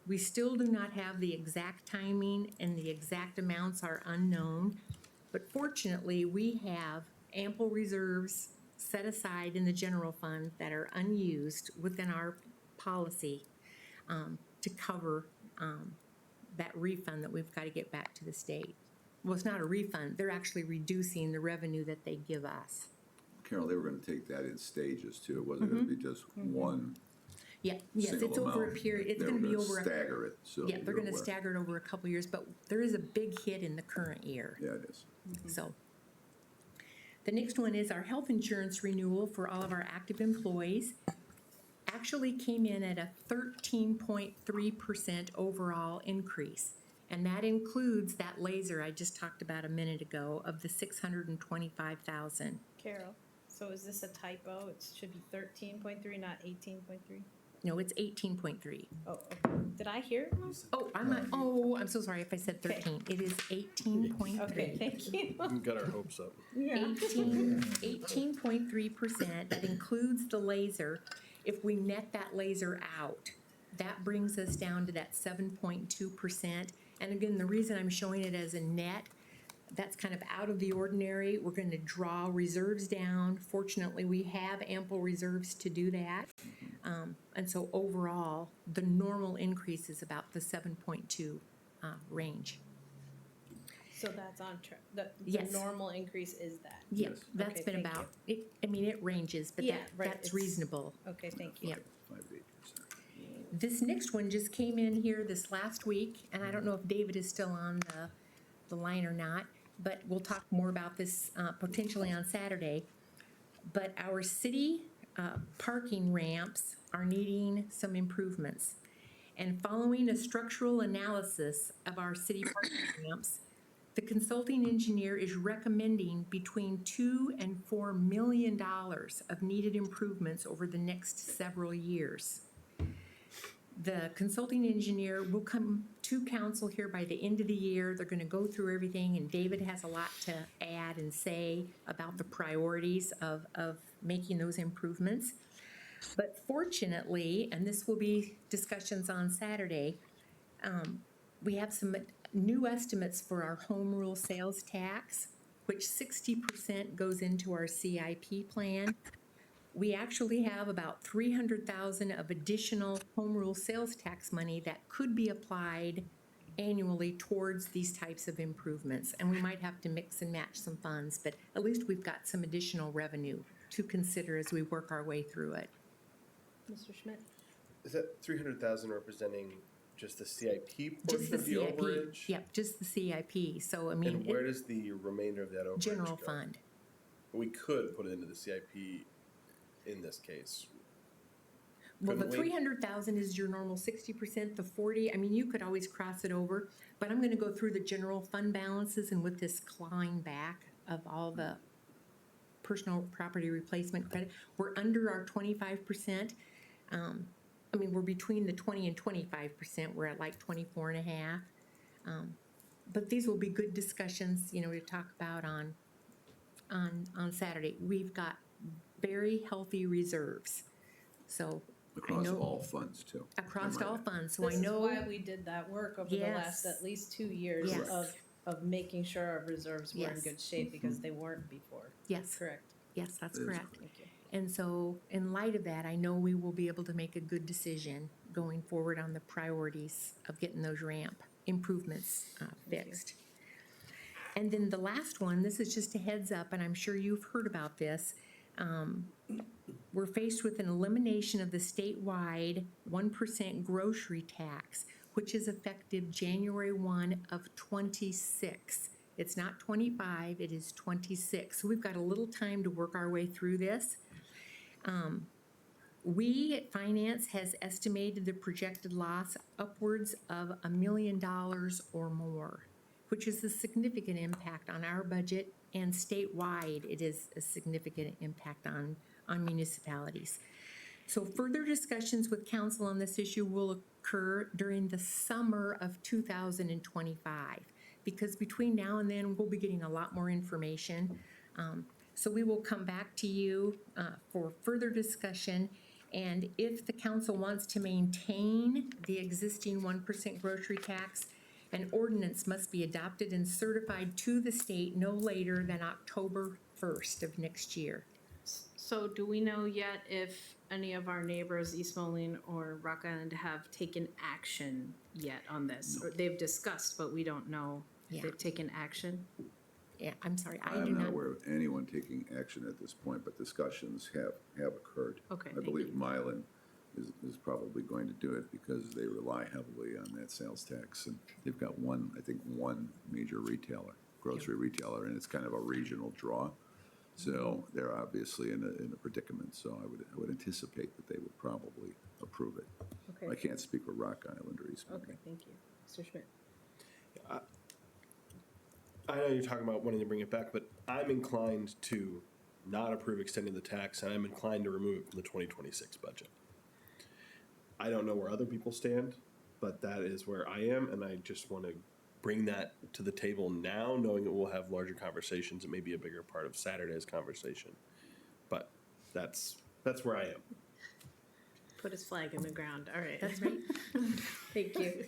We still do not have the exact timing, and the exact amounts are unknown, but fortunately we have ample reserves set aside in the general fund that are unused within our policy to cover that refund that we've got to get back to the state. Well, it's not a refund, they're actually reducing the revenue that they give us. Carol, they were gonna take that in stages too. It wasn't gonna be just one Yeah, yes, it's single over a amount. period, it's They gonna were be over. stagger it, so Yeah, they're you're gonna aware. stagger it over a couple years, but there is a big hit in the current year. Yeah, it is. So. The next one is our health insurance renewal for all of our active employees. Actually came in at a 13.3% overall increase. And that includes that laser I just talked about a minute ago of the 625,000. Carol, so is this a typo? It should be 13.3, not 18.3? No, it's 18.3. Oh, okay. Did I hear it wrong? I'm so sorry if I said 13. It is 18.3. Okay, thank you. Got our hopes up. 18.3%. That includes the laser. If we net that laser out, that brings us down to that 7.2%. And again, the reason I'm showing it as a net, that's kind of out of the ordinary. We're going to draw reserves down. Fortunately, we have ample reserves to do that. And so overall, the normal increase is about the 7.2 range. So that's on track. The Yes. normal increase is that? Yes, that's Okay, been thank about, it ranges, but Yeah, right, that's it's- reasonable. Okay, thank you. Yeah. 5 to 8%. This next one just came in here this last week, and I don't know if David is still on the line or not, but we'll talk more about this potentially on Saturday. But our city parking ramps are needing some improvements. And following a structural analysis of our city parking ramps, the consulting engineer is recommending between $2 and $4 million of needed improvements over the next several years. The consulting engineer will come to council here by the end of the year. They're gonna go through everything, and David has a lot to add and say about the priorities of making those improvements. But fortunately, and this will be discussions on Saturday, we have some new estimates for our home rule sales tax, which 60% goes into our CIP plan. We actually have about 300,000 of additional home rule sales tax money that could be applied annually towards these types of improvements. And we might have to mix and match some funds, but at least we've got some additional revenue to consider as we work our way through it. Mr. Schmidt? Is that 300,000 representing just the CIP Just portion the of the CIP. overage? Yep, just the CIP. So, I mean, And where does the remainder of that overage general go? fund. We could put it into the CIP in this case. Well, the Couldn't we? 300,000 is your normal 60%, the 40, I mean, you could always cross it over, but I'm gonna go through the general fund balances, and with this clawing back of all the personal property replacement credit, we're under our 25%. I mean, we're between the 20 and 25%, we're at like 24 and a half. But these will be good discussions, you know, to talk about on Saturday. We've got very healthy reserves, so. I Across know- all funds too. Across I might all add. funds, so I This is know. why we did that work over the last Yes. at least 2 years Yes. of making sure our reserves were in Yes. good shape because they weren't before. Yes. Correct. Yes, that's That is correct. Thank you. And so, in light of that, I know we will be able to make a good decision going forward on the priorities of getting those ramp improvements fixed. And then the last one, this is just a heads up, and I'm sure you've heard about this. We're faced with an elimination of the statewide 1% grocery tax, which is effective January 1 of '26. It's not 25, it is 26. So we've got a little time to work our way through this. We at Finance has estimated the projected loss upwards of $1 million or more, which is a significant impact on our budget, and statewide, it is a significant impact on municipalities. So further discussions with council on this issue will occur during the summer of 2025, because between now and then, we'll be getting a lot more information. So we will come back to you for further discussion. And if the council wants to maintain the existing 1% grocery tax, an ordinance must be adopted and certified to the state no later than October 1st of next year. So do we know yet if any of our neighbors, East Moline or Rock Island, have taken action yet on this? Or they've discussed, but we don't know if Yeah. they've taken action? I'm sorry, I I'm do not not. aware of anyone taking action at this point, but discussions have occurred. Okay, I thank believe you. Moline is probably going to do it because they rely heavily on that sales tax. And they've got one major retailer, grocery retailer, and it's kind of a regional draw. So they're obviously in a predicament. So I would anticipate that they would probably approve it. Okay. I can't speak for Rock Island or East Moline. Okay, thank you. Mr. Schmidt? I know you're talking about wanting to bring it back, but I'm inclined to not approve extending the tax, and I'm inclined to remove it from the 2026 budget. I don't know where other people stand, but that is where I am, and I just want to bring that to the table now, knowing that we'll have larger conversations. It may be a bigger part of Saturday's conversation, but that's where I am. Put his flag in the ground, all right. That's right. Thank you.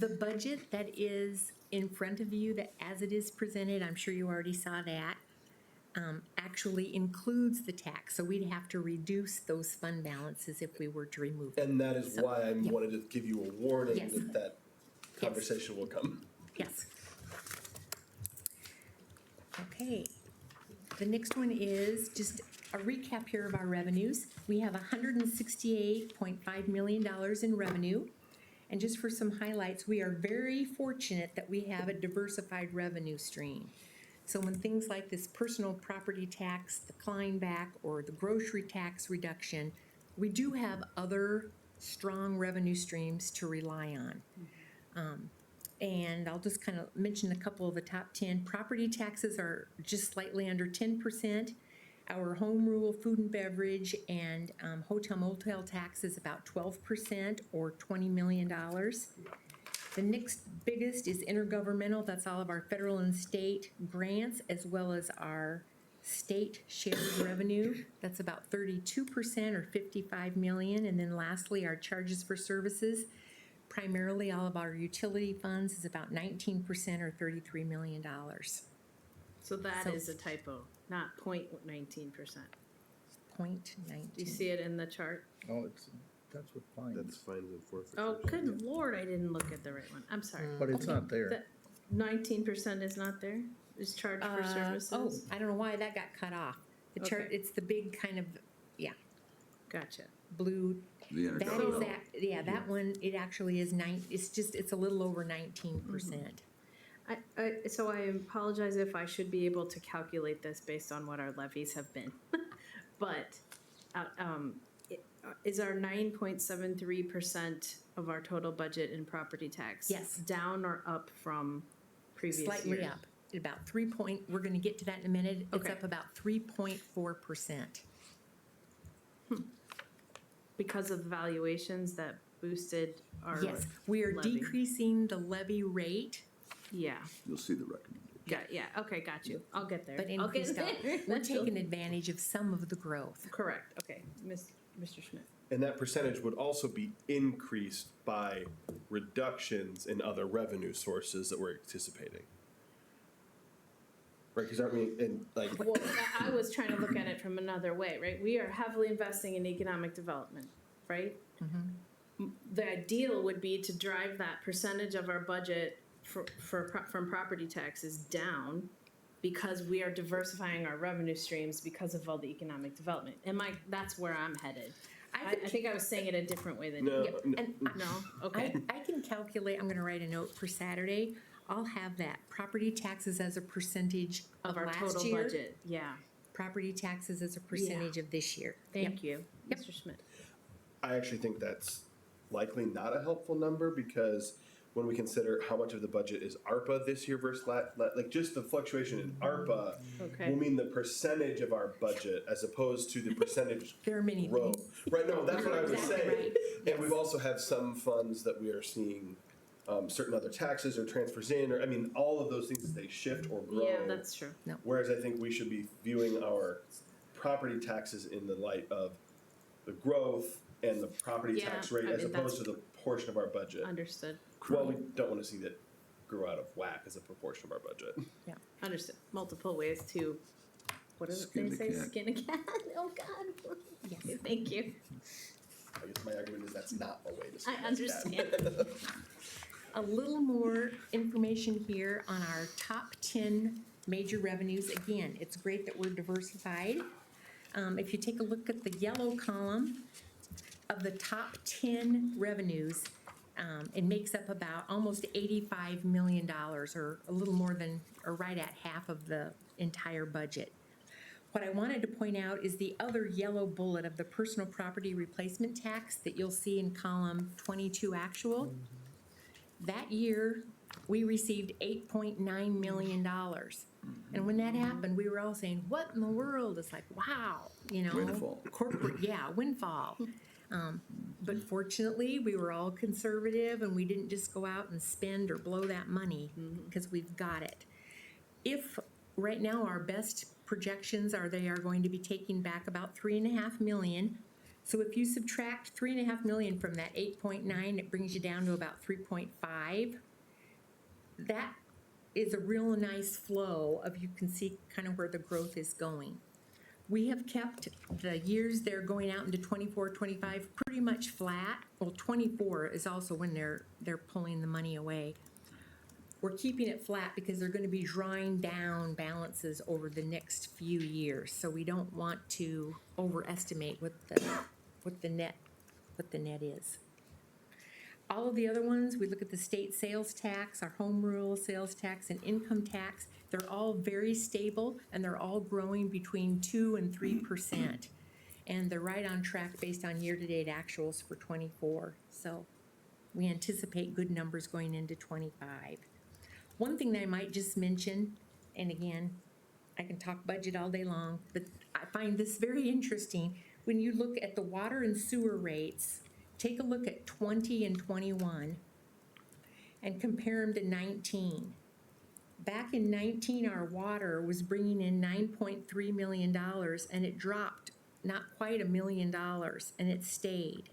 The budget that is in front of you, that as it is presented, I'm sure you already saw that, actually includes the tax. So we'd have to reduce those fund balances if we were to remove them. And that is why I wanted to give you a warning Yes. that conversation will come. Yes. Okay. The next one is just a recap here of our revenues. We have $168.5 million in revenue. And just for some highlights, we are very fortunate that we have a diversified revenue stream. So when things like this personal property tax, the decline back, or the grocery tax reduction, we do have other strong revenue streams to rely on. And I'll just kind of mention a couple of the top 10. Property taxes are just slightly under 10%. Our home rule, food and beverage, and hotel motel tax is about 12% or $20 million. The next biggest is intergovernmental. That's all of our federal and state grants, as well as our state shared revenue. That's about 32% or $55 million. And then lastly, our charges for services. Primarily, all of our utility funds is about 19% or $33 million. So that is a typo, not 0.19%. 0.19. Do you see it in the chart? Oh, that's what fines. That's fines and forfeitures. Oh, good lord, I didn't look at the right one. I'm sorry. But it's not there. 19% is not there? Is charged for services? Oh, I don't know why that got cut off. The chart, Okay. it's the big kind of, Gotcha. blue. The That is intergovernmental. that, that one, it actually is it's a little over 19%. So I apologize if I should be able to calculate this based on what our levies have been. But is our 9.73% of our total budget in property tax? Yes. Down or up from previous years? Slightly up, about we're gonna get to that in a minute. It's Okay. up about 3.4%. Because of valuations that boosted our Yes, we are levy. decreasing the levy rate, Yeah, You'll see the recommendation. yeah, okay, got you. I'll get there. but I'll get increased, there. we're taking advantage of some of the growth. Correct, okay. Mr. Schmidt. And that percentage would also be increased by reductions in other revenue sources that we're anticipating. Right, because aren't we, Well, I was trying to look at it from another way, right? We are heavily investing in economic development, right? The ideal would be to drive that percentage of our budget from property taxes down because we are diversifying our revenue streams because of all the economic development. That's where I'm headed. I think I was saying it a different way than No, you. no. And No? Okay. I can calculate, I'm gonna write a note for Saturday. I'll have that, property taxes as a percentage Of of our last total year. budget, yeah. Property taxes as a percentage of this year. Thank you, Yep. Mr. Schmidt. I actually think that's likely not a helpful number because when we consider how much of the budget is ARPA this year versus like just the fluctuation in ARPA Okay. will mean the percentage of our budget as opposed to the percentage There are many growth. things. Right, no, that's what I was Exactly saying. right. And we've also had some funds that we are seeing certain other taxes or transfers in, or I mean, all of those things, they shift or grow. Yeah, that's true. Whereas I think we should be viewing our property taxes in the light of the growth and the property Yeah, tax rate I as mean, opposed to the portion of our budget. Understood. Well, we don't want to see that grow out of whack as a proportion of our budget. Understood. Multiple ways to, what does Skin they the say? cat. Skin a cat? Oh, God. Yes. Thank you. I guess my argument is that's not a way to skin I this cat. understand. A little more information here on our top 10 major revenues. Again, it's great that we're diversified. If you take a look at the yellow column, of the top 10 revenues, it makes up about almost $85 million, or a little more than, or right at half of the entire budget. What I wanted to point out is the other yellow bullet of the personal property replacement tax that you'll see in column 22 actual. That year, we received $8.9 million. And when that happened, we were all saying, what in the world? It's like, wow, you know. Windfall. Corporate, yeah, windfall. But fortunately, we were all conservative and we didn't just go out and spend or blow that money because we've got it. If right now our best projections are they are going to be taking back about $3.5 million. So if you subtract $3.5 million from that 8.9, it brings you down to about 3.5. That is a real nice flow of, you can see kind of where the growth is going. We have kept the years they're going out into 24, 25 pretty much flat. Well, 24 is also when they're pulling the money away. We're keeping it flat because they're going to be drawing down balances over the next few years. So we don't want to overestimate what the net is. All of the other ones, we look at the state sales tax, our home rule sales tax, and income tax. They're all very stable, and they're all growing between 2 and 3%. And they're right on track based on year-to-date actuals for 24. So we anticipate good numbers going into 25. One thing that I might just mention, and again, I can talk budget all day long, but I find this very interesting. When you look at the water and sewer rates, take a look at 20 and 21 and compare them to 19. Back in 19, our water was bringing in $9.3 million, and it dropped not quite $1 million, and it stayed.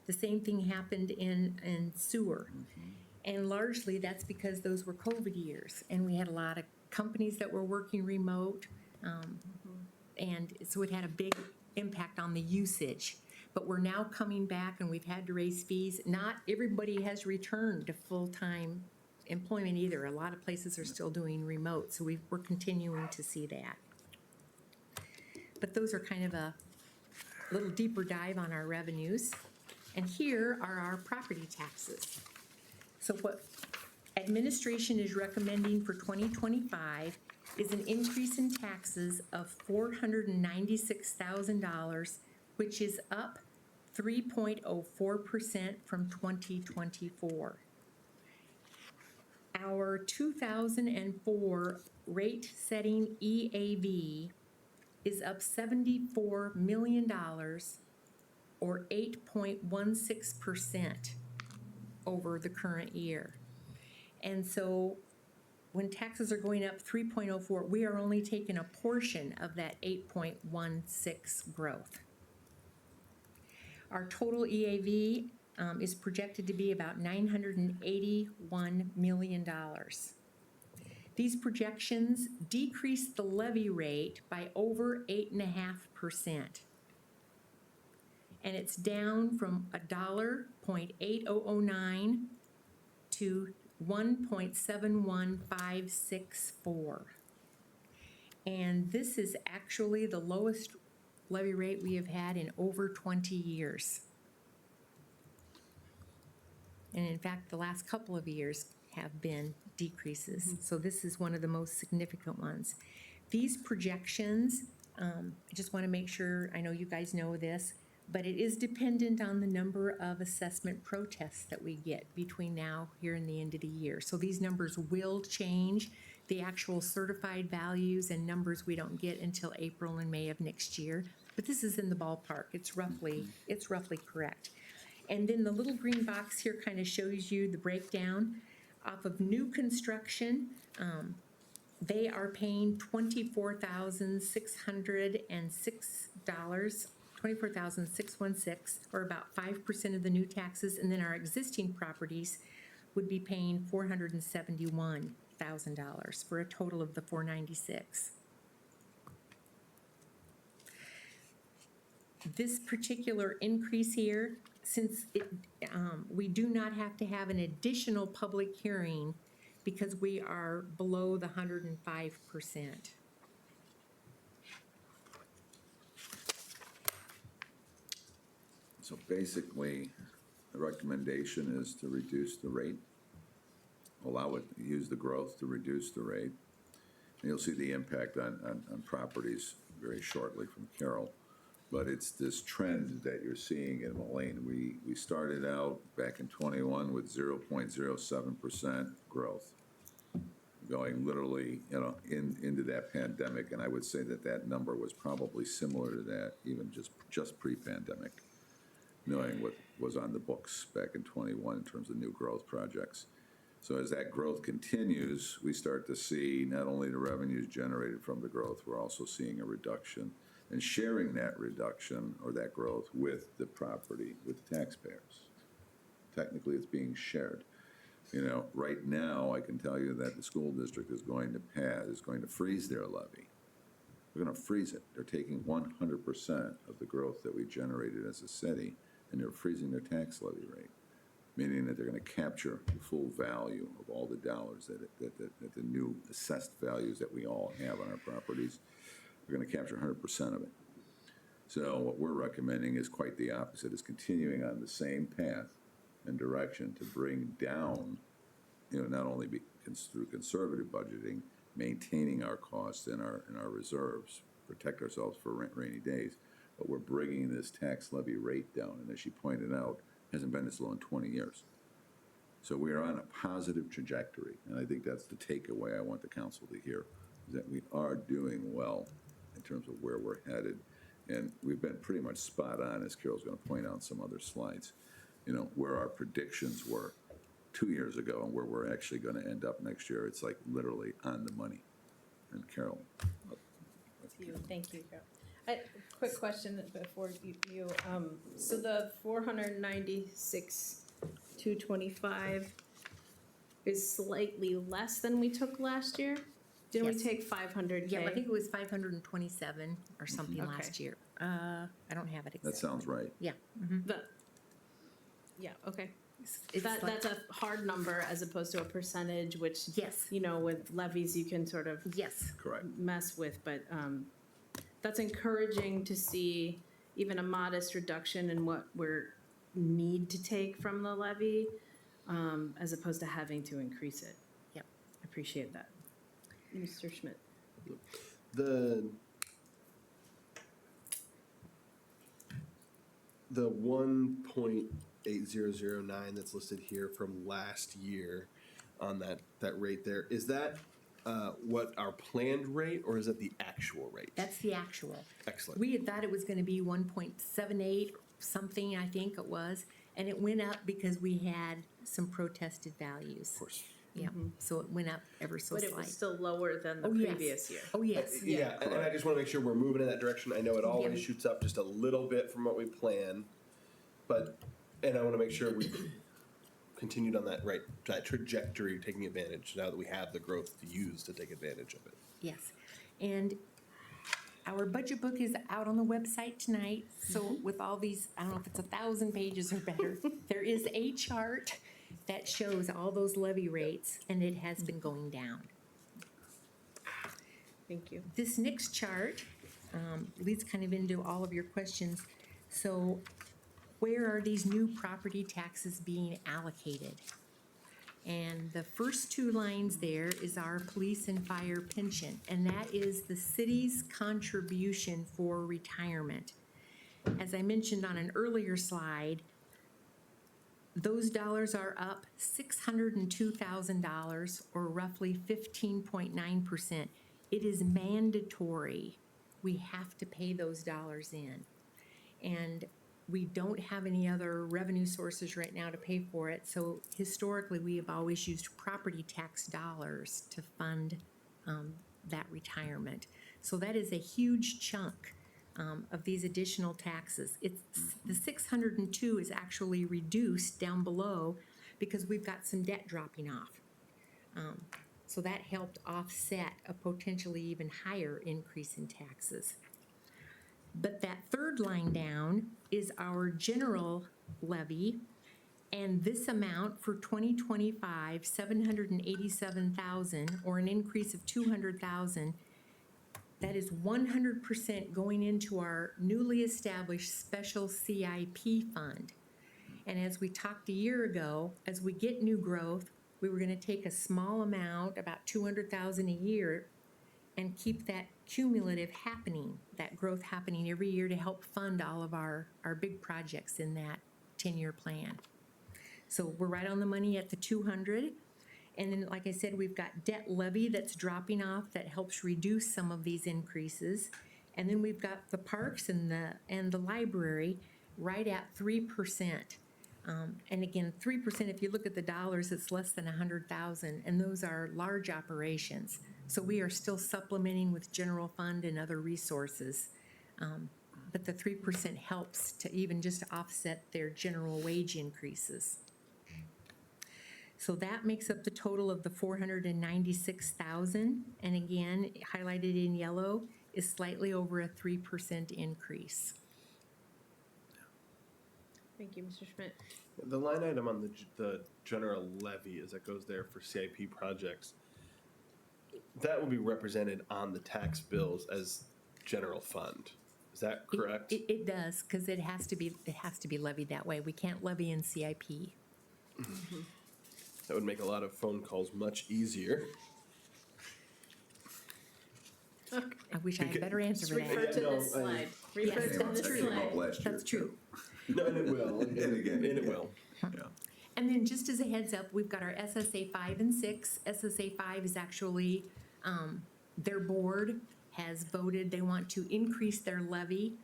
The same thing happened in sewer. And largely that's because those were COVID years, and we had a lot of companies that were working remote, and so it had a big impact on the usage. But we're now coming back, and we've had to raise fees. Not everybody has returned to full-time employment either. A lot of places are still doing remote, so we're continuing to see that. But those are kind of a little deeper dive on our revenues. And here are our property taxes. So what administration is recommending for 2025 is an increase in taxes of $496,000, which is up 3.04% from 2024. Our 2004 rate-setting EAV is up $74 million, or 8.16% over the current year. And so when taxes are going up 3.04, we are only taking a portion of that 8.16 growth. Our total EAV is projected to be about $981 million. These projections decrease the levy rate by over 8.5%. And it's down from $1.8009 to 1.71564. And this is actually the lowest levy rate we have had in over 20 years. And in fact, the last couple of years have been decreases. So this is one of the most significant ones. These projections, I just want to make sure, I know you guys know this, but it is dependent on the number of assessment protests that we get between now, here, and the end of the year. So these numbers will change. The actual certified values and numbers we don't get until April and May of next year. But this is in the ballpark. It's roughly correct. And then the little green box here kind of shows you the breakdown. Off of new construction, they are paying $24,616, or about 5% of the new taxes, and then our existing properties would be paying $471,000 for a total of the $496,000. This particular increase here, since we do not have to have an additional public hearing because we are below the 105%. So basically, the recommendation is to reduce the rate, allow it, use the growth to reduce the rate. And you'll see the impact on properties very shortly from Carol. But it's this trend that you're seeing in Moline. We started out back in '21 with 0.07% growth, going literally, into that pandemic. And I would say that that number was probably similar to that, even just pre-pandemic, knowing what was on the books back in '21 in terms of new growth projects. So as that growth continues, we start to see not only the revenues generated from the growth, we're also seeing a reduction and sharing that reduction or that growth with the property, with the taxpayers. Technically, it's being shared. Right now, I can tell you that the school district is going to freeze their levy. They're going to freeze it. They're taking 100% of the growth that we generated as a city, and they're freezing their tax levy rate, meaning that they're going to capture the full value of all the dollars that the new assessed values that we all have on our properties. They're going to capture 100% of it. So what we're recommending is quite the opposite, is continuing on the same path and direction to bring down, not only through conservative budgeting, maintaining our costs and our reserves, protect ourselves for rainy days, but we're bringing this tax levy rate down. And as she pointed out, hasn't been this low in 20 years. So we are on a positive trajectory, and I think that's the takeaway I want the council to hear, is that we are doing well in terms of where we're headed, and we've been pretty much spot on, as Carol's going to point out in some other slides, where our predictions were 2 years ago and where we're actually going to end up next year. It's like literally on the money. And Carol. Thank you, Carol. Quick question before you, so the 496,225 is slightly less than we took last year? Didn't we Yes. take 500K? Yeah, I think it was 527 or something Okay. last year. I don't have it exactly. That sounds right. Yeah. Yeah, okay. It's like- That's a hard number as opposed to a percentage, which, Yes. With levies, you can sort of Yes. Correct. mess with, but that's encouraging to see even a modest reduction in what we're need to take from the levy, as opposed to having to increase it. Yep. I appreciate that. Mr. Schmidt. The 1.8009 that's listed here from last year on that rate there, is that what our planned rate, or is it the actual rate? That's the actual. Excellent. We had thought it was gonna be 1.78 something, I think it was, and it went up because we had some protested values. Of course. Yeah, so it went up ever so But slightly. it was still lower than the Oh, yes. previous year. Oh, yes. Yeah, and I just want to make sure we're moving in that direction. I know it always Yeah. shoots up just a little bit from what we plan, and I want to make sure we continued on that trajectory, taking advantage now that we have the growth to use to take advantage of it. Yes, and our budget book is out on the website tonight, so with all these, I don't know if it's 1,000 pages or better, there is a chart that shows all those levy rates, and it has been going down. Thank you. This next chart leads kind of into all of your questions. So where are these new property taxes being allocated? And the first two lines there is our police and fire pension, and that is the city's contribution for retirement. As I mentioned on an earlier slide, those dollars are up $602,000, or roughly 15.9%. It is mandatory. We have to pay those dollars in. And we don't have any other revenue sources right now to pay for it. So historically, we have always used property tax dollars to fund that retirement. So that is a huge chunk of these additional taxes. The 602 is actually reduced down below because we've got some debt dropping off. So that helped offset a potentially even higher increase in taxes. But that third line down is our general levy, And this amount for 2025, 787,000, or an increase of 200,000, that is 100% going into our newly established special CIP fund. And as we talked a year ago, as we get new growth, we were gonna take a small amount, about 200,000 a year, and keep that cumulative happening, that growth happening every year to help fund all of our big projects in that 10-year plan. So we're right on the money at the 200. And then, like I said, we've got debt levy that's dropping off that helps reduce some of these increases. And then we've got the parks and the library right at 3%. And again, 3%, if you look at the dollars, it's less than 100,000, and those are large operations. So we are still supplementing with general fund and other resources. But the 3% helps to even just offset their general wage increases. So that makes up the total of the 496,000. And again, highlighted in yellow is slightly over a 3% increase. Thank you, Mr. Schmidt. The line item on the general levy as it goes there for CIP projects, that will be represented on the tax bills as general fund. Is that correct? It does, because it has to be levied that way. We can't levy in CIP. That would make a lot of phone calls much easier. I wish I had a better answer for that. Refer to this slide. Refer Yes, to that's this true. slide. That's true. No, and it will. And it will. Yeah. And then just as a heads up, we've got our SSA 5 and 6. SSA 5 is actually, their board has voted, they want to increase their levy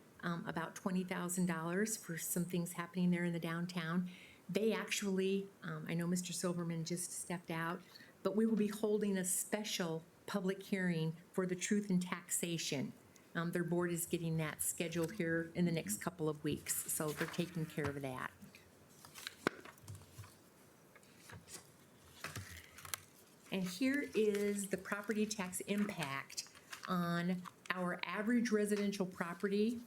about $20,000 for some things happening there in the downtown. They actually, I know Mr. Silverman just stepped out, but we will be holding a special public hearing for the truth in taxation. Their board is getting that scheduled here in the next couple of weeks, so they're taking care of that. And here is the property tax impact on our average residential property.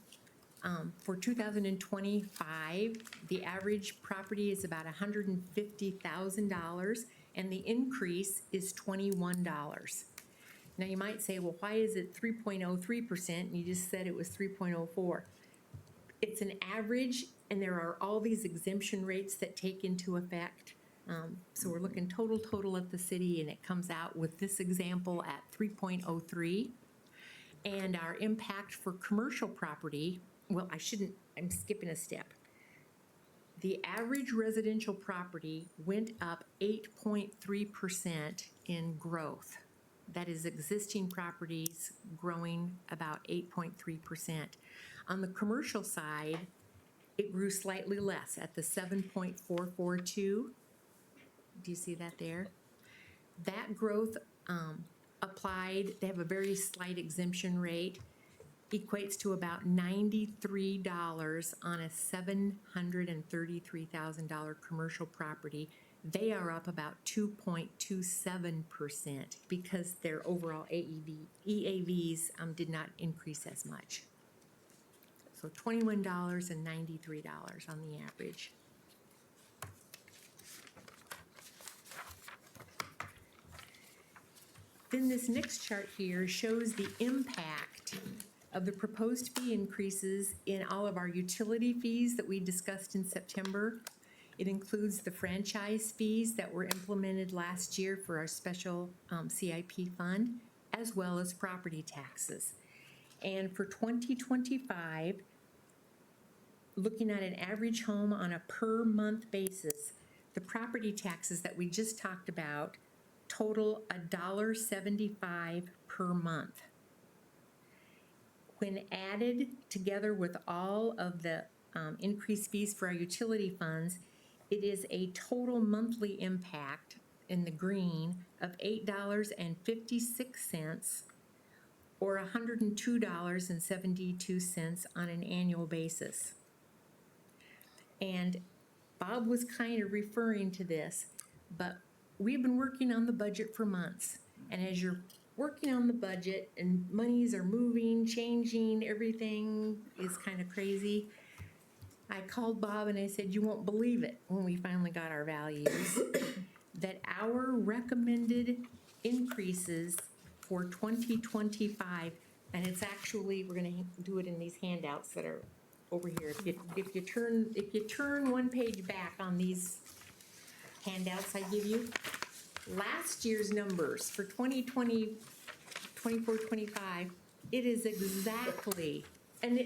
For 2025, the average property is about $150,000, and the increase is $21. Now, you might say, well, why is it 3.03%? And you just said it was 3.04. It's an average, and there are all these exemption rates that take into effect. So we're looking total at the city, and it comes out with this example at 3.03. And our impact for commercial property, well, I'm skipping a step. The average residential property went up 8.3% in growth. That is existing properties growing about 8.3%. On the commercial side, it grew slightly less at the 7.442. Do you see that there? That growth applied, they have a very slight exemption rate, equates to about $93 on a $733,000 commercial property. They are up about 2.27% because their overall EAVs did not increase as much. So $21 and $93 on the average. Then this next chart here shows the impact of the proposed fee increases in all of our utility fees that we discussed in September. It includes the franchise fees that were implemented last year for our special CIP fund, as well as property taxes. And for 2025, looking at an average home on a per month basis, the property taxes that we just talked about total $1.75 per month. When added together with all of the increased fees for our utility funds, it is a total monthly impact in the green of $8.56 or $102.72 on an annual basis. And Bob was kind of referring to this, but we've been working on the budget for months. And as you're working on the budget and monies are moving, changing, everything is kind of crazy. I called Bob and I said, you won't believe it, when we finally got our values, that our recommended increases for 2025, and it's actually, we're gonna do it in these handouts that are over here. If you turn one page back on these handouts I give you, last year's numbers for 2020, 24, 25, it is exactly, and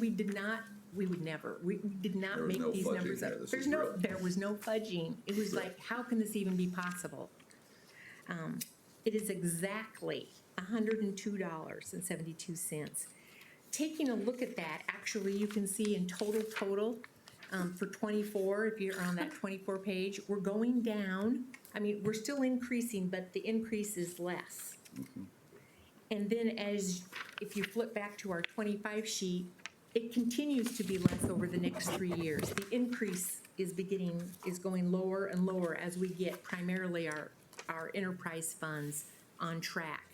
we did not we did not There was make no these fudging numbers here. up. This is real. There was no fudging. It was like, how can this even be possible? It is exactly $102.72. Taking a look at that, actually, you can see in total, for 24, if you're on that 24 page, we're going down. I mean, we're still increasing, but the increase is less. And then if you flip back to our 25 sheet, it continues to be less over the next 3 years. The increase is going lower and lower as we get primarily our enterprise funds on track,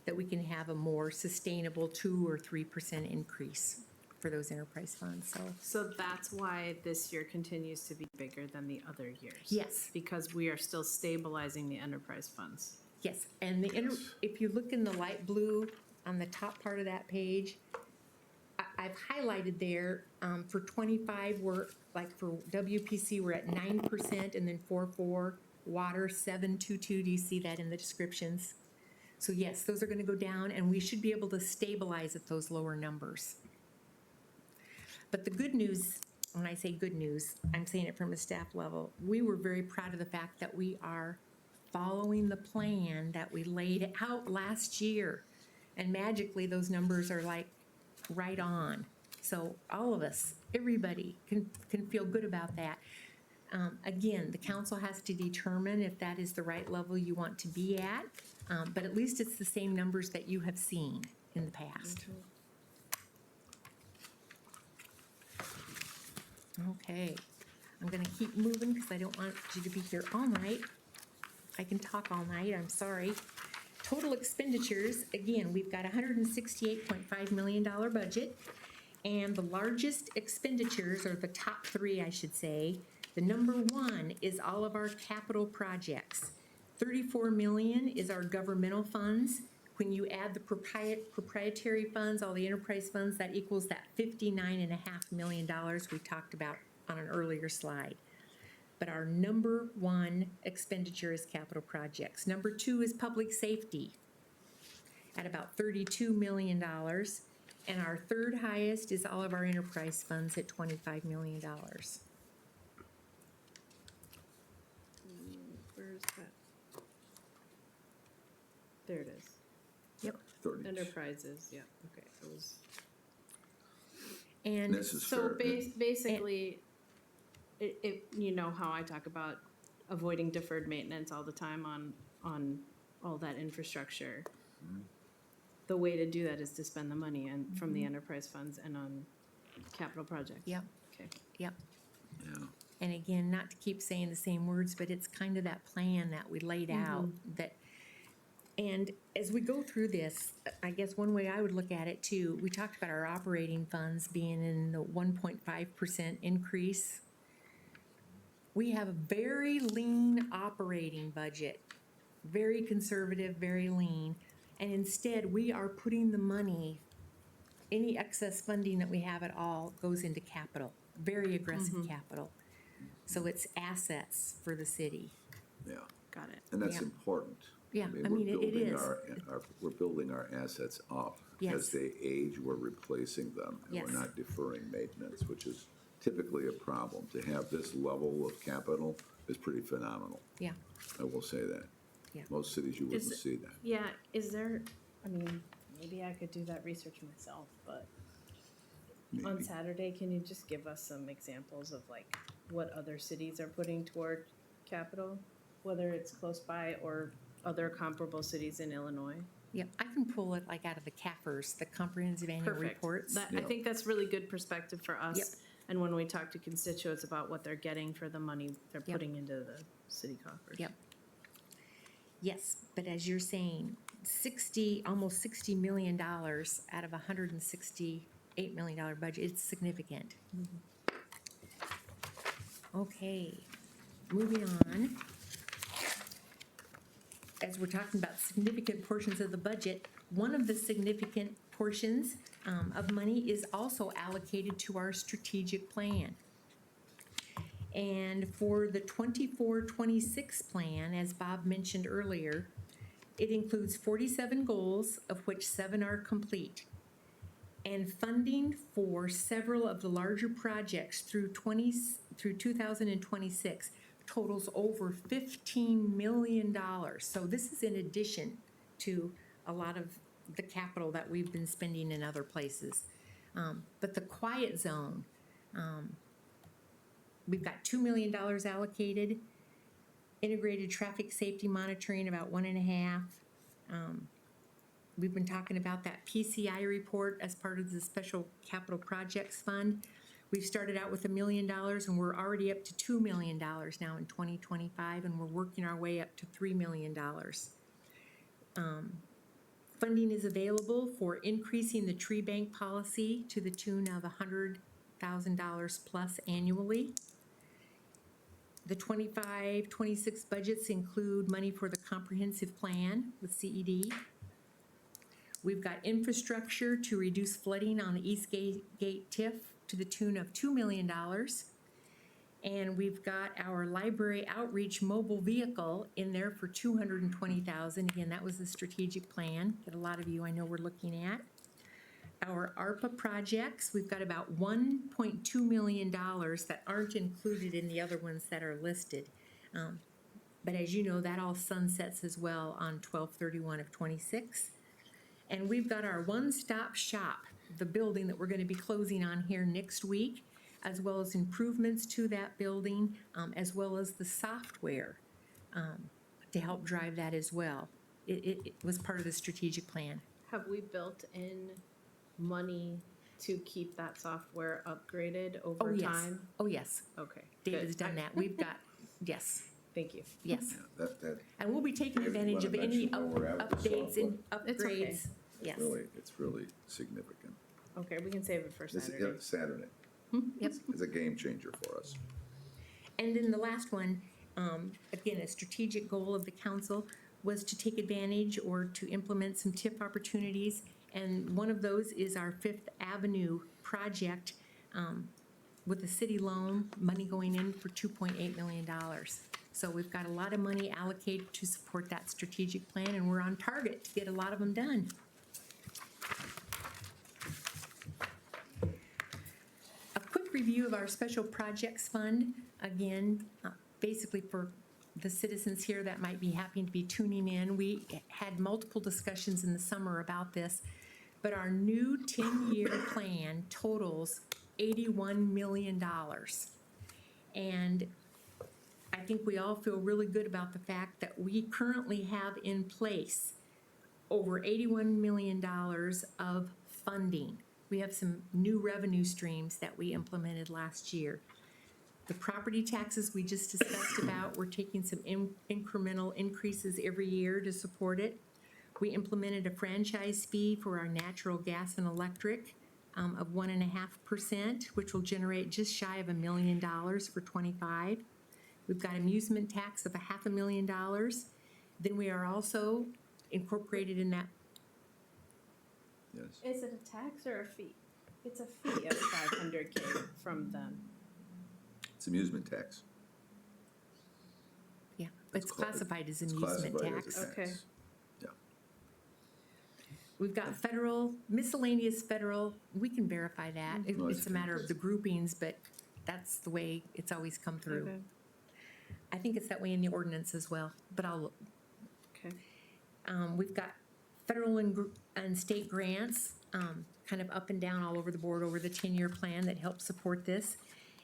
that we can have a more sustainable 2 or 3% increase for those enterprise funds, so. So that's why this year continues to be bigger than the other years? Yes. Because we are still stabilizing the enterprise funds? Yes, and if you look in the light blue on the top part of that page, I've highlighted there, for 25, we're, like for WPC, we're at 9%, and then 4.4, water 7.22, do you see that in the descriptions? So yes, those are gonna go down, and we should be able to stabilize at those lower numbers. But the good news, when I say good news, I'm saying it from a staff level, we were very proud of the fact that we are following the plan that we laid out last year. And magically, those numbers are like right on. So all of us, everybody can feel good about that. Again, the council has to determine if that is the right level you want to be at, but at least it's the same numbers that you have seen in the past. Okay, I'm gonna keep moving because I don't want you to be here all night. I can talk all night, I'm sorry. Total expenditures, again, we've got a $168.5 million budget. And the largest expenditures, or the top three, I should say, the number one is all of our capital projects. 34 million is our governmental funds. When you add the proprietary funds, all the enterprise funds, that equals that $59.5 million we talked about on an earlier slide. But our number one expenditure is capital projects. Number two is public safety at about $32 million. And our third highest is all of our enterprise funds at $25 million. Where's that? There it is. Yep. 30. Enterprises, yeah, okay. It was. And This is So fair. basically, you know how I talk about avoiding deferred maintenance all the time on all that infrastructure. The way to do that is to spend the money from the enterprise funds and on capital projects. Yep. Okay. Yep. Yeah. And again, not to keep saying the same words, but it's kind of that plan that we laid out that, and as we go through this, I guess one way I would look at it too, we talked about our operating funds being in the 1.5% increase. We have a very lean operating budget, very conservative, very lean. And instead, we are putting the money, any excess funding that we have at all goes into capital, very aggressive capital. So it's assets for the city. Yeah. Got it. And that's Yeah. important. Yeah, I we're mean, it building is. We're building our assets up. Yes. As they age, we're replacing them. And Yes. we're not deferring maintenance, which is typically a problem. To have this level of capital is pretty phenomenal. Yeah. I will say that. Yeah. Most cities, you wouldn't see that. Yeah, is there, I mean, maybe I could do that research myself, but on Maybe. Saturday, can you just give us some examples of like what other cities are putting toward capital? Whether it's close by or other comparable cities in Illinois? Yeah, I can pull it like out of the CAFRs, the comprehensive annual Perfect. reports. I Yeah. think that's really good perspective for us. Yep. And when we talk to constituents about what they're getting for the money they're Yep. putting into the city coffers. Yep. Yes, but as you're saying, almost $60 million out of a $168 million budget, it's significant. Okay, moving on. As we're talking about significant portions of the budget, one of the significant portions of money is also allocated to our strategic plan. And for the 24-26 plan, as Bob mentioned earlier, it includes 47 goals, of which 7 are complete. And funding for several of the larger projects through 2026 totals over $15 million. So this is in addition to a lot of the capital that we've been spending in other places. But the quiet zone, we've got $2 million allocated. Integrated traffic safety monitoring, about 1.5. We've been talking about that PCI report as part of the Special Capital Projects Fund. We've started out with $1 million, and we're already up to $2 million now in 2025, and we're working our way up to $3 million. Funding is available for increasing the tree bank policy to the tune of $100,000 plus annually. The 25-26 budgets include money for the comprehensive plan with CED. We've got infrastructure to reduce flooding on the East Gate TIF to the tune of $2 million. And we've got our library outreach mobile vehicle in there for $220,000. Again, that was the strategic plan that a lot of you I know were looking at. Our ARPA projects, we've got about $1.2 million that aren't included in the other ones that are listed. But as you know, that all sunsets as well on 12/31 of 26. And we've got our one-stop shop, the building that we're going to be closing on here next week, as well as improvements to that building, as well as the software to help drive that as well. It was part of the strategic plan. Have we built in money to keep that software upgraded over time? Oh, yes. Okay. David's good. done that. We've got, yes, Thank you. yes. That, And we'll be taking David, advantage of wanna any mention where we're at with the updates and It's okay. upgrades. Yes. it's really significant. Okay, we can save it for This Saturday. is Saturday. Yep. It's a game changer for us. And then the last one, again, a strategic goal of the council was to take advantage or to implement some TIP opportunities. And one of those is our Fifth Avenue project with a city loan, money going in for $2.8 million. So we've got a lot of money allocated to support that strategic plan, and we're on target to get a lot of them done. A quick review of our Special Projects Fund. Again, basically for the citizens here that might be happy to be tuning in, we had multiple discussions in the summer about this, but our new 10-year plan totals $81 million. And I think we all feel really good about the fact that we currently have in place over $81 million of funding. We have some new revenue streams that we implemented last year. The property taxes we just discussed about, we're taking some incremental increases every year to support it. We implemented a franchise fee for our natural gas and electric of 1.5%, which will generate just shy of $1 million for 25. We've got amusement tax of $500,000. Then we are also incorporated in that. Yes. Is it a tax or a fee? It's a fee of $500K from them. It's amusement tax. Yeah, it's classified as It's amusement classified tax. as a tax. Okay. Yeah. We've got federal, miscellaneous federal, we can verify that. It's a matter of the groupings, but that's the way it's always come through. Okay. I think it's that way in the ordinance as well, but I'll look. Okay. We've got federal and state grants, kind of up and down all over the board over the 10-year plan that help support this.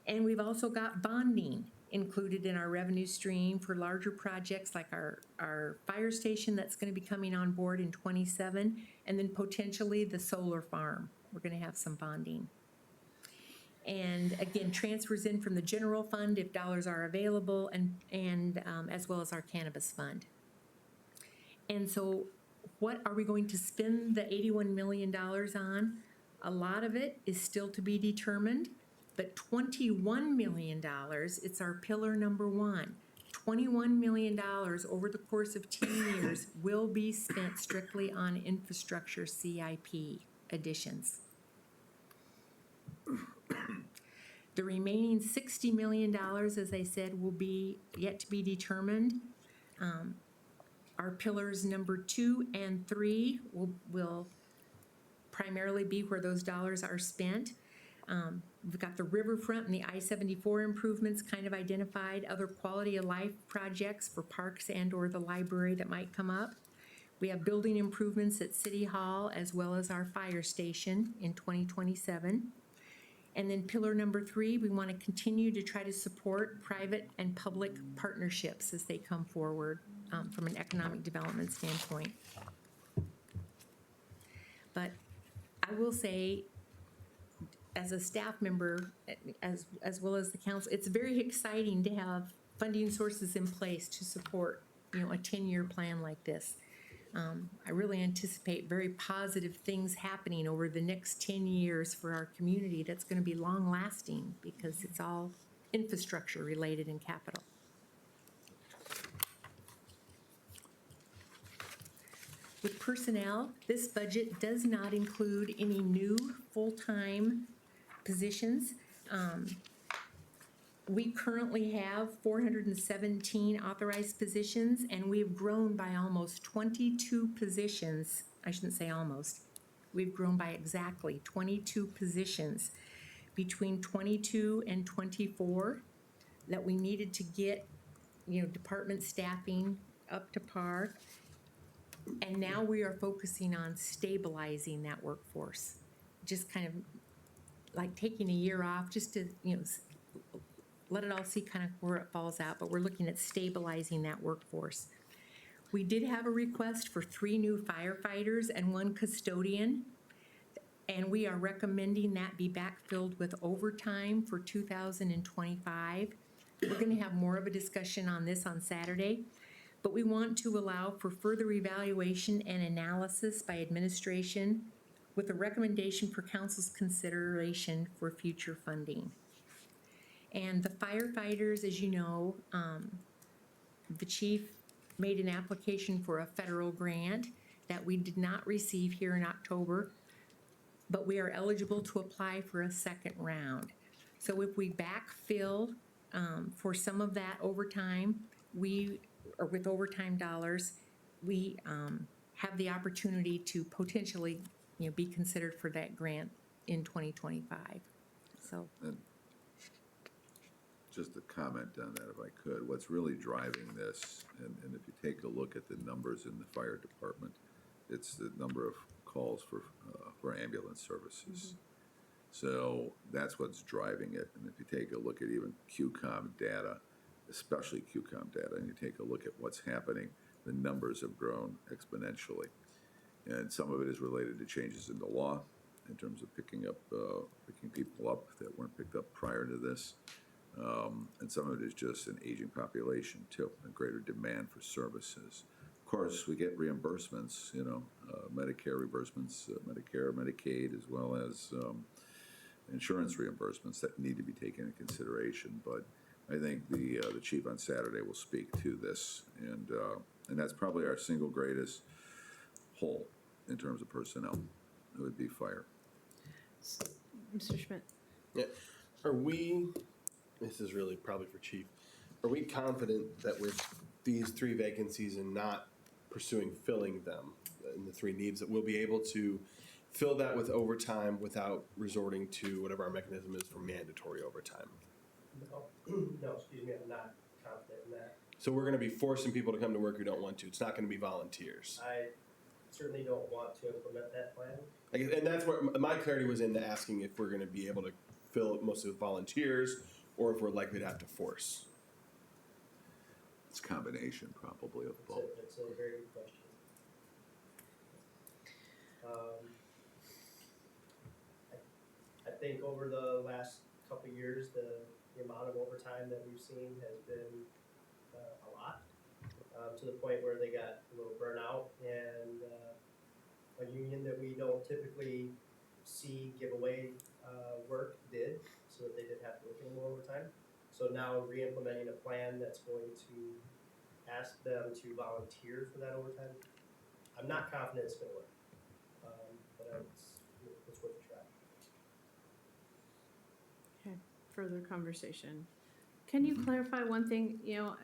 And we've also got bonding included in our revenue stream for larger projects like our fire station that's going to be coming on board in 27, and then potentially the solar farm. We're going to have some bonding. And again, transfers in from the general fund if dollars are available, and as well as our cannabis fund. And so what are we going to spend the $81 million on? A lot of it is still to be determined. But $21 million, it's our pillar number one. $21 million over the course of 10 years will be spent strictly on infrastructure CIP additions. The remaining $60 million, as I said, will be yet to be determined. Our pillars number 2 and 3 will primarily be where those dollars are spent. We've got the riverfront and the I-74 improvements kind of identified, other quality of life projects for parks and or the library that might come up. We have building improvements at City Hall as well as our fire station in 2027. And then pillar number 3, we want to continue to try to support private and public partnerships as they come forward from an economic development standpoint. But I will say, as a staff member, as well as the council, it's very exciting to have funding sources in place to support, a 10-year plan like this. I really anticipate very positive things happening over the next 10 years for our community that's going to be long-lasting because it's all infrastructure related in capital. With personnel, this budget does not include any new full-time positions. We currently have 417 authorized positions, and we've grown by almost 22 positions. I shouldn't say almost. We've grown by exactly 22 positions between 22 and 24 that we needed to get, department staffing up to par. And now we are focusing on stabilizing that workforce. Just kind of like taking a year off just to, let it all see kind of where it falls out, but we're looking at stabilizing that workforce. We did have a request for 3 new firefighters and 1 custodian, and we are recommending that be backfilled with overtime for 2025. We're going to have more of a discussion on this on Saturday, but we want to allow for further evaluation and analysis by administration with a recommendation for council's consideration for future funding. And the firefighters, as you know, the chief made an application for a federal grant that we did not receive here in October, but we are eligible to apply for a second round. So if we backfill for some of that overtime, or with overtime dollars, we have the opportunity to potentially, be considered for that grant in 2025. So. And just a comment on that, if I could. What's really driving this, and if you take a look at the numbers in the fire department, it's the number of calls for ambulance services. So that's what's driving it. And if you take a look at even QCOM data, especially QCOM data, and you take a look at what's happening, the numbers have grown exponentially. And some of it is related to changes in the law in terms of picking people up that weren't picked up prior to this. And some of it is just an aging population too, a greater demand for services. Of course, we get reimbursements, Medicare reimbursements, Medicare, Medicaid, as well as insurance reimbursements that need to be taken into consideration. But I think the chief on Saturday will speak to this, and that's probably our single greatest hole in terms of personnel. It would be fire. Mr. Schmidt. Yeah. This is really probably for Chief, are we confident that with these 3 vacancies and not pursuing filling them in the 3 needs, that we'll be able to fill that with overtime without resorting to whatever our mechanism is for mandatory overtime? No, excuse me, I'm not confident in that. So we're going to be forcing people to come to work who don't want to. It's not going to be volunteers. I certainly don't want to implement that plan. And that's where my clarity was into asking if we're going to be able to fill it mostly with volunteers or if we're likely to have to force. It's a combination probably of both. It's a very good question. I think over the last couple of years, the amount of overtime that we've seen has been a lot, to the point where they got a little burnout, and a union that we don't typically see give away work did. so that they didn't have to work any more overtime. So now re-implementing a plan that's going to ask them to volunteer for that overtime. I'm not confident it's gonna work, but it's worth a try. Okay, further conversation. Can you clarify one thing, you know,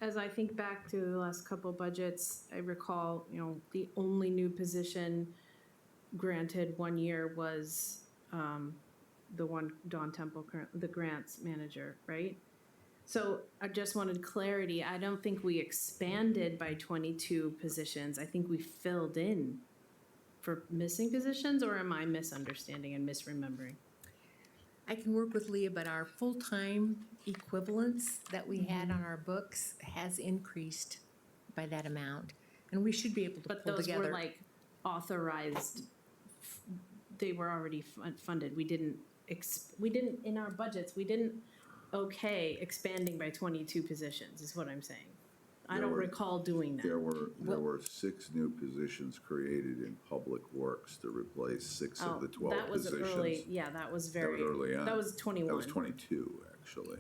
as I think back to the last couple budgets, I recall, you know, the only new position granted one year was the one Dawn Temple, the grants manager, right? So I just wanted clarity. I don't think we expanded by 22 positions. I think we filled in for missing positions, or am I misunderstanding and misremembering? I can work with Leah, but our full-time equivalence that we had on our books has increased by that amount. And we should be able to But pull those together. were like authorized, they were already funded. We didn't, in our budgets, we didn't expanding by 22 positions, is what I'm saying. I don't recall doing that. There were 6 new positions created in Public Works to replace 6 of the 12 That was positions. early, yeah, that was That was early on. that was 21. That was 22, actually.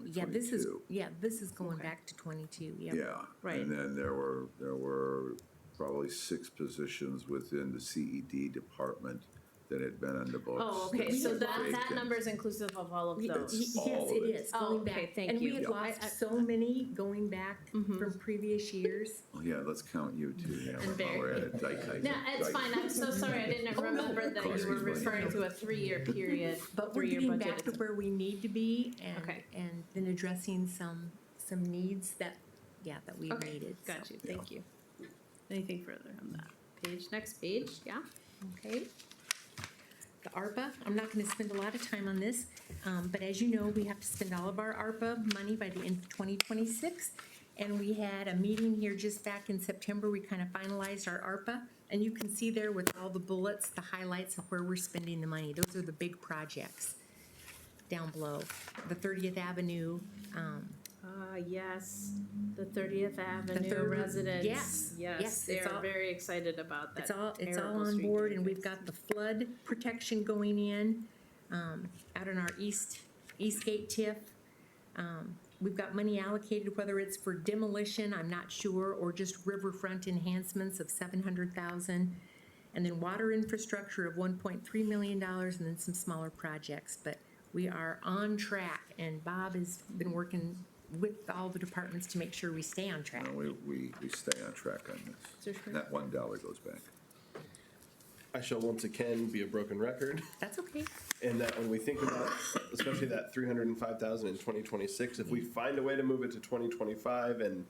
Yeah, this is 2022. going back to 22, yeah. Yeah. Right. And then there were probably 6 positions within the CED department that had been on the books. Oh, okay, that so were that vacant. number is inclusive of all of those. It's Yes, all of it it. is, Oh, going okay, back. thank And we you. had lost so many going back from previous years. Oh, yeah, let's count you too. Yeah, And while we're at it. No, it's fine, I'm so sorry, I didn't remember that you were referring to a 3-year period, But we're three-year getting back to budget. where we need to be Okay. and then addressing some needs that we've Okay, needed. so. got you, thank you. Anything further on that page? Next page, yeah? Okay. The ARPA, I'm not gonna spend a lot of time on this, but as you know, we have to spend all of our ARPA money by the end of 2026. And we had a meeting here just back in September, we kind of finalized our ARPA. And you can see there with all the bullets, the highlights of where we're spending the money. Those are the big projects down below. The 30th Avenue, Yes, the 30th Avenue third- residents. yes, yes, They it's are all- very excited about that. it's all terrible on street board, getting and we've fixed. got the flood protection going in, out in our Eastgate TIF. We've got money allocated, whether it's for demolition, I'm not sure, or just riverfront enhancements of $700,000. And then water infrastructure of $1.3 million, and then some smaller projects. But we are on track, and Bob has been working with all the departments to make sure we stay on track. No, we stay on track on this. That $1 goes back. I shall once again be a broken record, That's okay. in that when we think about, especially that 305,000 in 2026, if we find a way to move it to 2025 and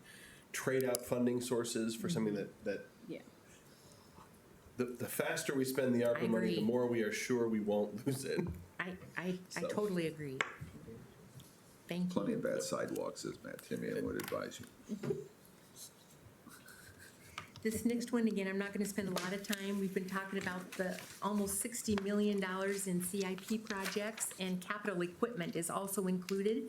trade out funding sources for something that Yeah. the faster we spend the I ARPA money, the agree. more we are sure we won't lose it. I So- totally agree. Thank you. Plenty of bad sidewalks, as Matt Timian would advise you. This next one, again, I'm not gonna spend a lot of time. We've been talking about the almost $60 million in CIP projects, and capital equipment is also included.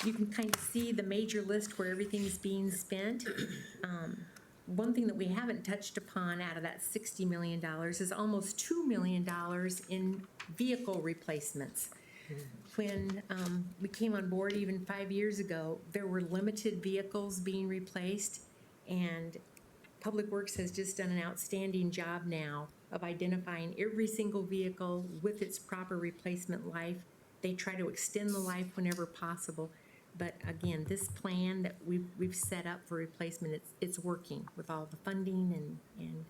You can kind of see the major list where everything is being spent. One thing that we haven't touched upon out of that $60 million is almost $2 million in vehicle replacements. When we came on board even 5 years ago, there were limited vehicles being replaced, and Public Works has just done an outstanding job now of identifying every single vehicle with its proper replacement life. They try to extend the life whenever possible. But again, this plan that we've set up for replacement, it's working with all the funding, and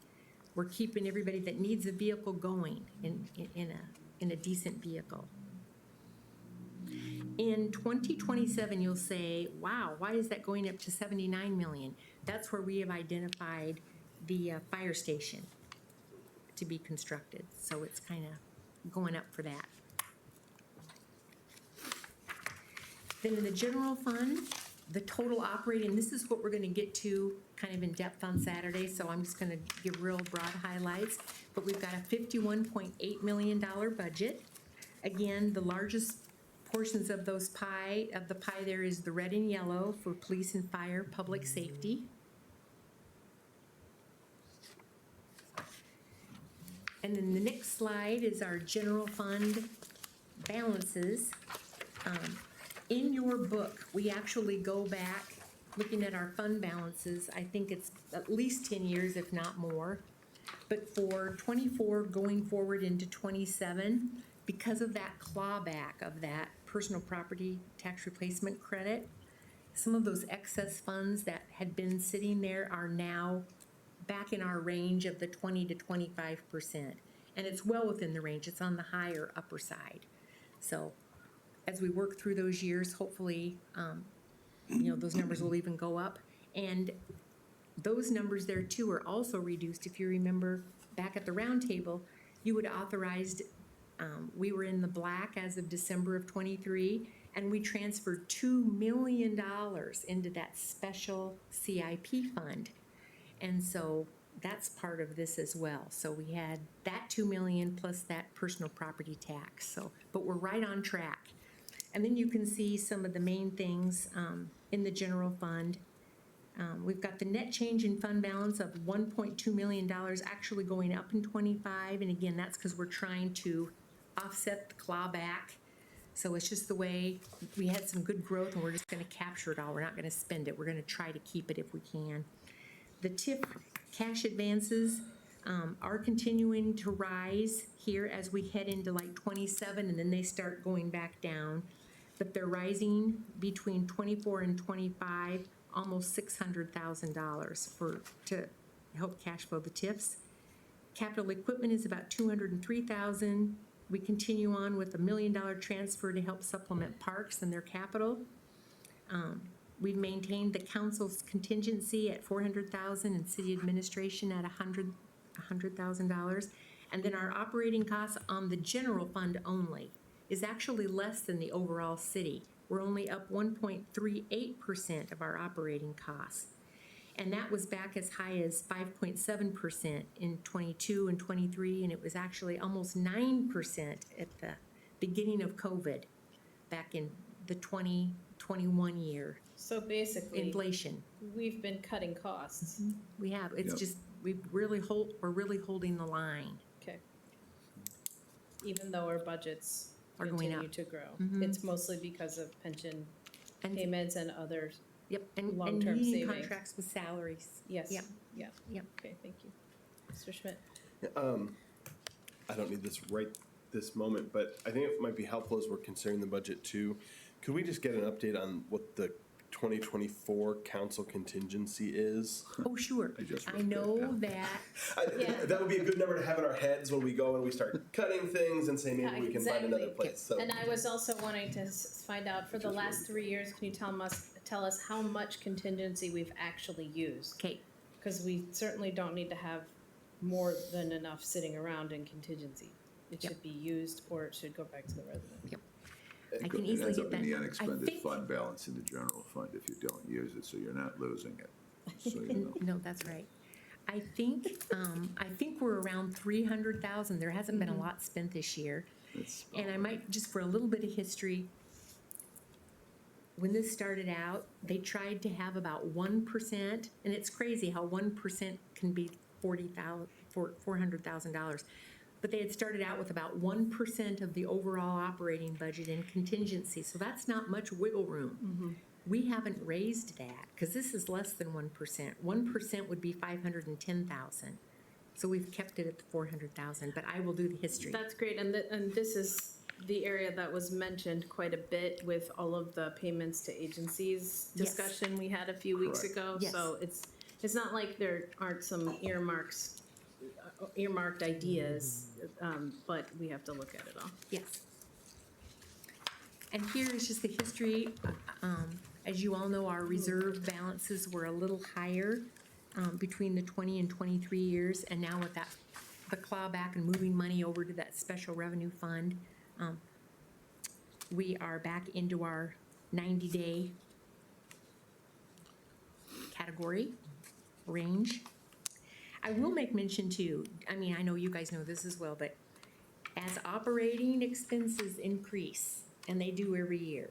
we're keeping everybody that needs a vehicle going in a decent vehicle. In 2027, you'll say, wow, why is that going up to 79 million? That's where we have identified the fire station to be constructed. So it's kind of going up for that. Then in the general fund, the total operating, this is what we're gonna get to kind of in depth on Saturday, so I'm just gonna give real broad highlights. But we've got a $51.8 million budget. Again, the largest portions of the pie there is the red and yellow for police and fire, public safety. And then the next slide is our general fund balances, in your book, we actually go back, looking at our fund balances, I think it's at least 10 years, if not more. But for 24 going forward into 27, because of that clawback of that personal property tax replacement credit, some of those excess funds that had been sitting there are now back in our range of the 20 to 25%. And it's well within the range. It's on the higher upper side. So as we work through those years, hopefully, those numbers will even go up. And those numbers there too are also reduced. If you remember back at the round table, you had authorized, we were in the black as of December of 23, and we transferred $2 million into that special CIP fund. And so that's part of this as well. So we had that $2 million plus that personal property tax. So, but we're right on track. And then you can see some of the main things in the general fund. We've got the net change in fund balance of $1.2 million actually going up in 25. And again, that's because we're trying to offset the clawback. So it's just the way we had some good growth and we're just going to capture it all. We're not going to spend it. We're going to try to keep it if we can. The TIF cash advances are continuing to rise here as we head into like 27 and then they start going back down. But they're rising between 24 and 25, almost $600,000 to help cash flow the TIFs. Capital equipment is about $203,000. We continue on with $1 million transfer to help supplement parks and their capital. We've maintained the council's contingency at $400,000 and city administration at $100,000. And then our operating costs on the general fund only is actually less than the overall city. We're only up 1.38% of our operating costs. And that was back as high as 5.7% in 22 and 23, and it was actually almost 9% at the beginning of COVID, back in the 2021 year. So basically, Inflation. we've been cutting costs. We have. It's Yep. just we're really holding the line. Okay. Even though our budgets Are going continue up. to grow. Mhm. It's mostly because of pension And payments and other yep, and long-term union savings. contracts with salaries. Yes. Yep. Yeah. Yep. Okay, thank you. Mr. Schmidt? I don't need this right this moment, but I think it might be helpful as we're considering the budget too. Could we just get an update on what the 2024 council contingency is? Oh, sure. I know that. Yeah. That would be a good number to have in our heads when we go and we start cutting things and say maybe we can find another place. So. And I was also wanting to find out, for the last 3 years, can you tell us how much contingency we've actually used? Okay. Because we certainly don't need to have more than enough sitting around in contingency. It should be used or it should go back to the resident. Yep. It I can easily ends get up in that. the I unexpended think- fund balance in the general fund if you don't use it, so you're not losing it. So you know. No, that's right. I think we're around 300,000. There hasn't been a lot spent this year. It's And I might, just for a little bit of history, when this started out, they tried to have about 1%, and it's crazy how 1% can be $400,000. But they had started out with about 1% of the overall operating budget in contingency, so that's not much wiggle room. We haven't raised that, because this is less than 1%. 1% would be 510,000. So we've kept it at the 400,000, but I will do the history. That's great, and this is the area that was mentioned quite a bit with all of the payments to agencies Yes. discussion we had a few weeks Correct. ago. Yes. So it's not like there aren't some earmarked ideas, but we have to look at it all. Yes. And here is just the history. As you all know, our reserve balances were a little higher between the 20 and 23 years, and now with the clawback and moving money over to that special revenue fund, we are back into our 90-day category range. I will make mention too, I mean, I know you guys know this as well, but as operating expenses increase, and they do every year,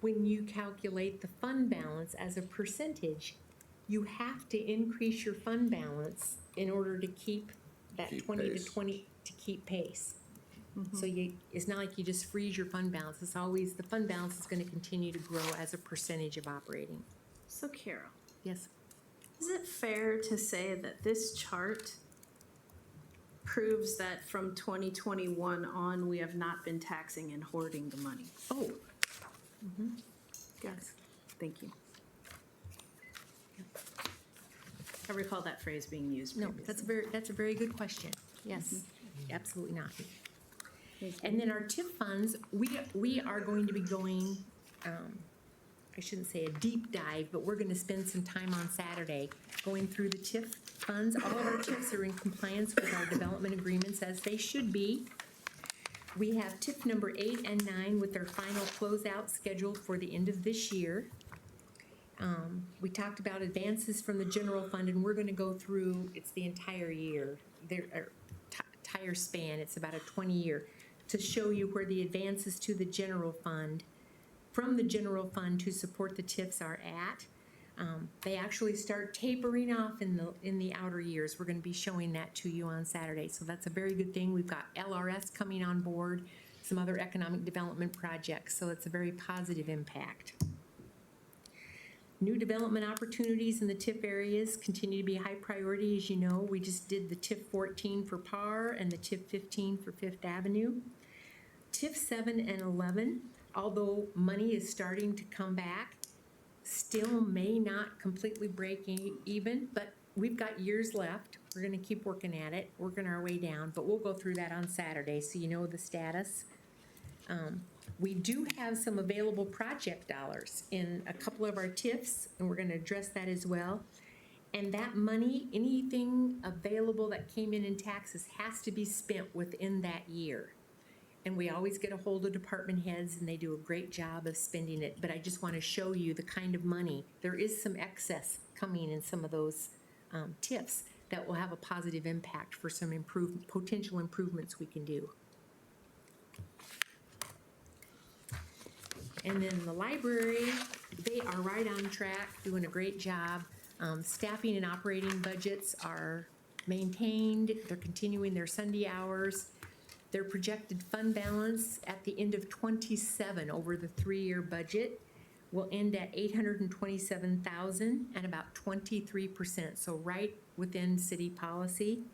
when you calculate the fund balance as a percentage, you have to increase your fund balance in order to keep that Keep 20 to pace. 20, to keep pace. So it's not like you just freeze your fund balance. It's always, the fund balance is going to continue to grow as a percentage of operating. So Carol, Yes. is it fair to say that this chart proves that from 2021 on, we have not been taxing and hoarding the money? Oh, Yes. Thank you. I recall that phrase being used no, previously. that's a very good question. Yes, absolutely not. Thank you. And then our TIF funds, we are going to be going, I shouldn't say a deep dive, but we're going to spend some time on Saturday going through the TIF funds. All of our TIFs are in compliance with our development agreements as they should be. We have TIF number 8 and 9 with their final closeout scheduled for the end of this year. We talked about advances from the general fund, and we're going to go through, it's the entire year, entire span, it's about a 20-year, to show you where the advances to the general fund, from the general fund to support the TIFs are at. They actually start tapering off in the outer years. We're going to be showing that to you on Saturday, so that's a very good thing. We've got LRS coming on board, some other economic development projects, so it's a very positive impact. New development opportunities in the TIF areas continue to be a high priority. As you know, we just did the TIF 14 for Parr and the TIF 15 for Fifth Avenue. TIF 7 and 11, although money is starting to come back, still may not completely break even, but we've got years left. We're going to keep working at it, working our way down, but we'll go through that on Saturday so you know the status. We do have some available project dollars in a couple of our TIFs, and we're going to address that as well. And that money, anything available that came in taxes, has to be spent within that year. And we always get a hold of department heads, and they do a great job of spending it. But I just want to show you the kind of money. There is some excess coming in some of those TIFs that will have a positive impact for some potential improvements we can do. And then the library, they are right on track, doing a great job. Staffing and operating budgets are maintained. They're continuing their Sunday hours. Their projected fund balance at the end of '27 over the 3-year budget will end at $827,000 and about 23%, so right within city policy.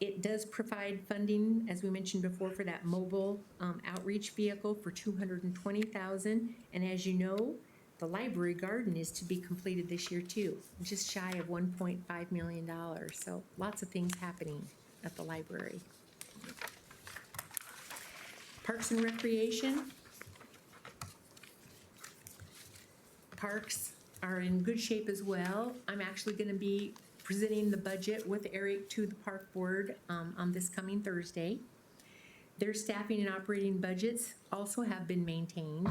It does provide funding, as we mentioned before, for that mobile outreach vehicle for $220,000. And as you know, the library garden is to be completed this year too, just shy of $1.5 million. So lots of things happening at the library. Parks and Recreation. Parks are in good shape as well. I'm actually going to be presenting the budget with Eric to the Park Board on this coming Thursday. Their staffing and operating budgets also have been maintained.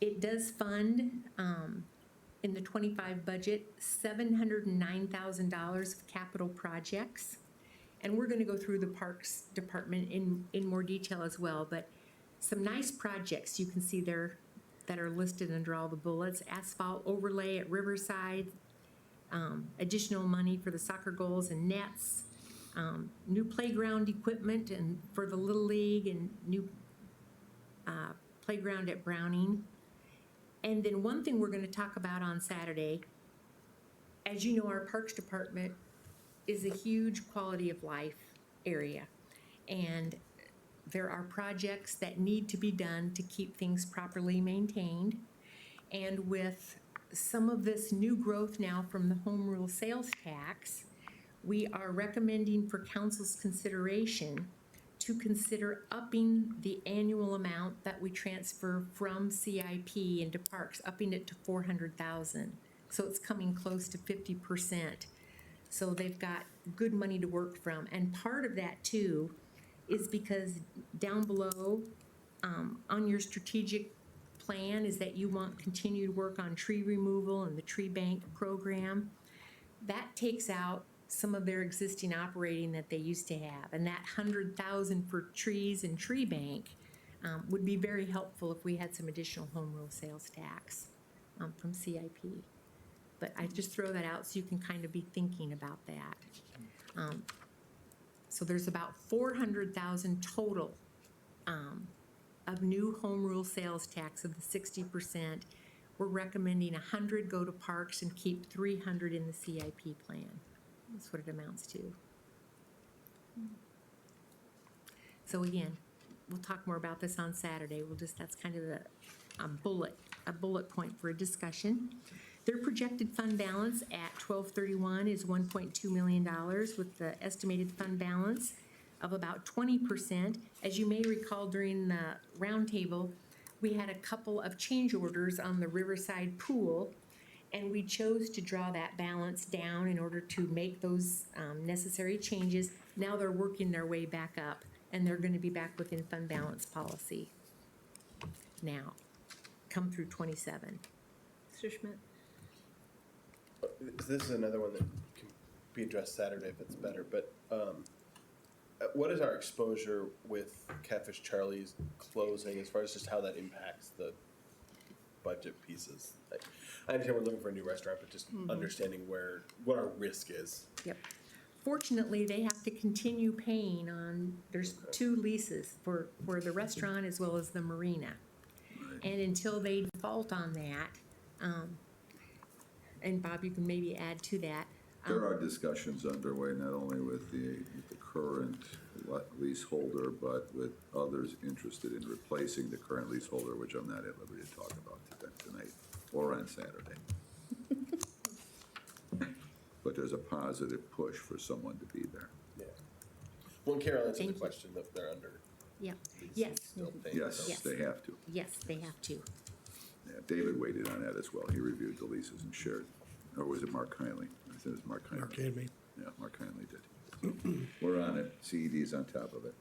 It does fund, in the '25 budget, $709,000 of capital projects. And we're going to go through the Parks Department in more detail as well, but some nice projects you can see there that are listed under all the bullets. Asphalt overlay at Riverside, additional money for the soccer goals and nets, new playground equipment and for the Little League, and new playground at Browning. And then one thing we're going to talk about on Saturday, as you know, our Parks Department is a huge quality of life area, and there are projects that need to be done to keep things properly maintained. And with some of this new growth now from the home rule sales tax, we are recommending for council's consideration to consider upping the annual amount that we transfer from CIP into parks, upping it to $400,000. So it's coming close to 50%. So they've got good money to work from. And part of that too is because down below on your strategic plan is that you want continued work on tree removal and the tree bank program. That takes out some of their existing operating that they used to have. And that $100,000 for trees and tree bank would be very helpful if we had some additional home rule sales tax from CIP. But I just throw that out so you can kind of be thinking about that. So there's about 400,000 total of new home rule sales tax of the 60%. We're recommending 100 go to parks and keep 300 in the CIP plan. That's what it amounts to. So again, we'll talk more about this on Saturday. That's kind of a bullet point for a discussion. Their projected fund balance at 12/31 is $1.2 million with the estimated fund balance of about 20%. As you may recall during the roundtable, we had a couple of change orders on the Riverside pool, and we chose to draw that balance down in order to make those necessary changes. Now they're working their way back up, and they're going to be back within fund balance policy now, come through 27. Mr. Schmidt? This is another one that can be addressed Saturday if it's better, but what is our exposure with Catfish Charlie's closing as far as just how that impacts the budget pieces? I understand we're looking for a new restaurant, but just understanding what our risk is. Yep. Fortunately, they have to continue paying on, there's 2 leases for the restaurant as well as the marina. And until they default on that, and Bob, you can maybe add to that. There are discussions underway, not only with the current leaseholder, but with others interested in replacing the current leaseholder, which I'm not at liberty to talk about tonight or on Saturday. But there's a positive push for someone to be there. Yeah. Well, Carol answered the question that they're under. Yeah. lease Yes. still paying, Yes, so- they have to. Yes, they have to. Yeah, David waited on that as well. He reviewed the leases and shared, or was it Mark Kindley? I said it was Mark Kindley. Mark Haney. Yeah, Mark Kindley did. So we're on it. CED's on top of it.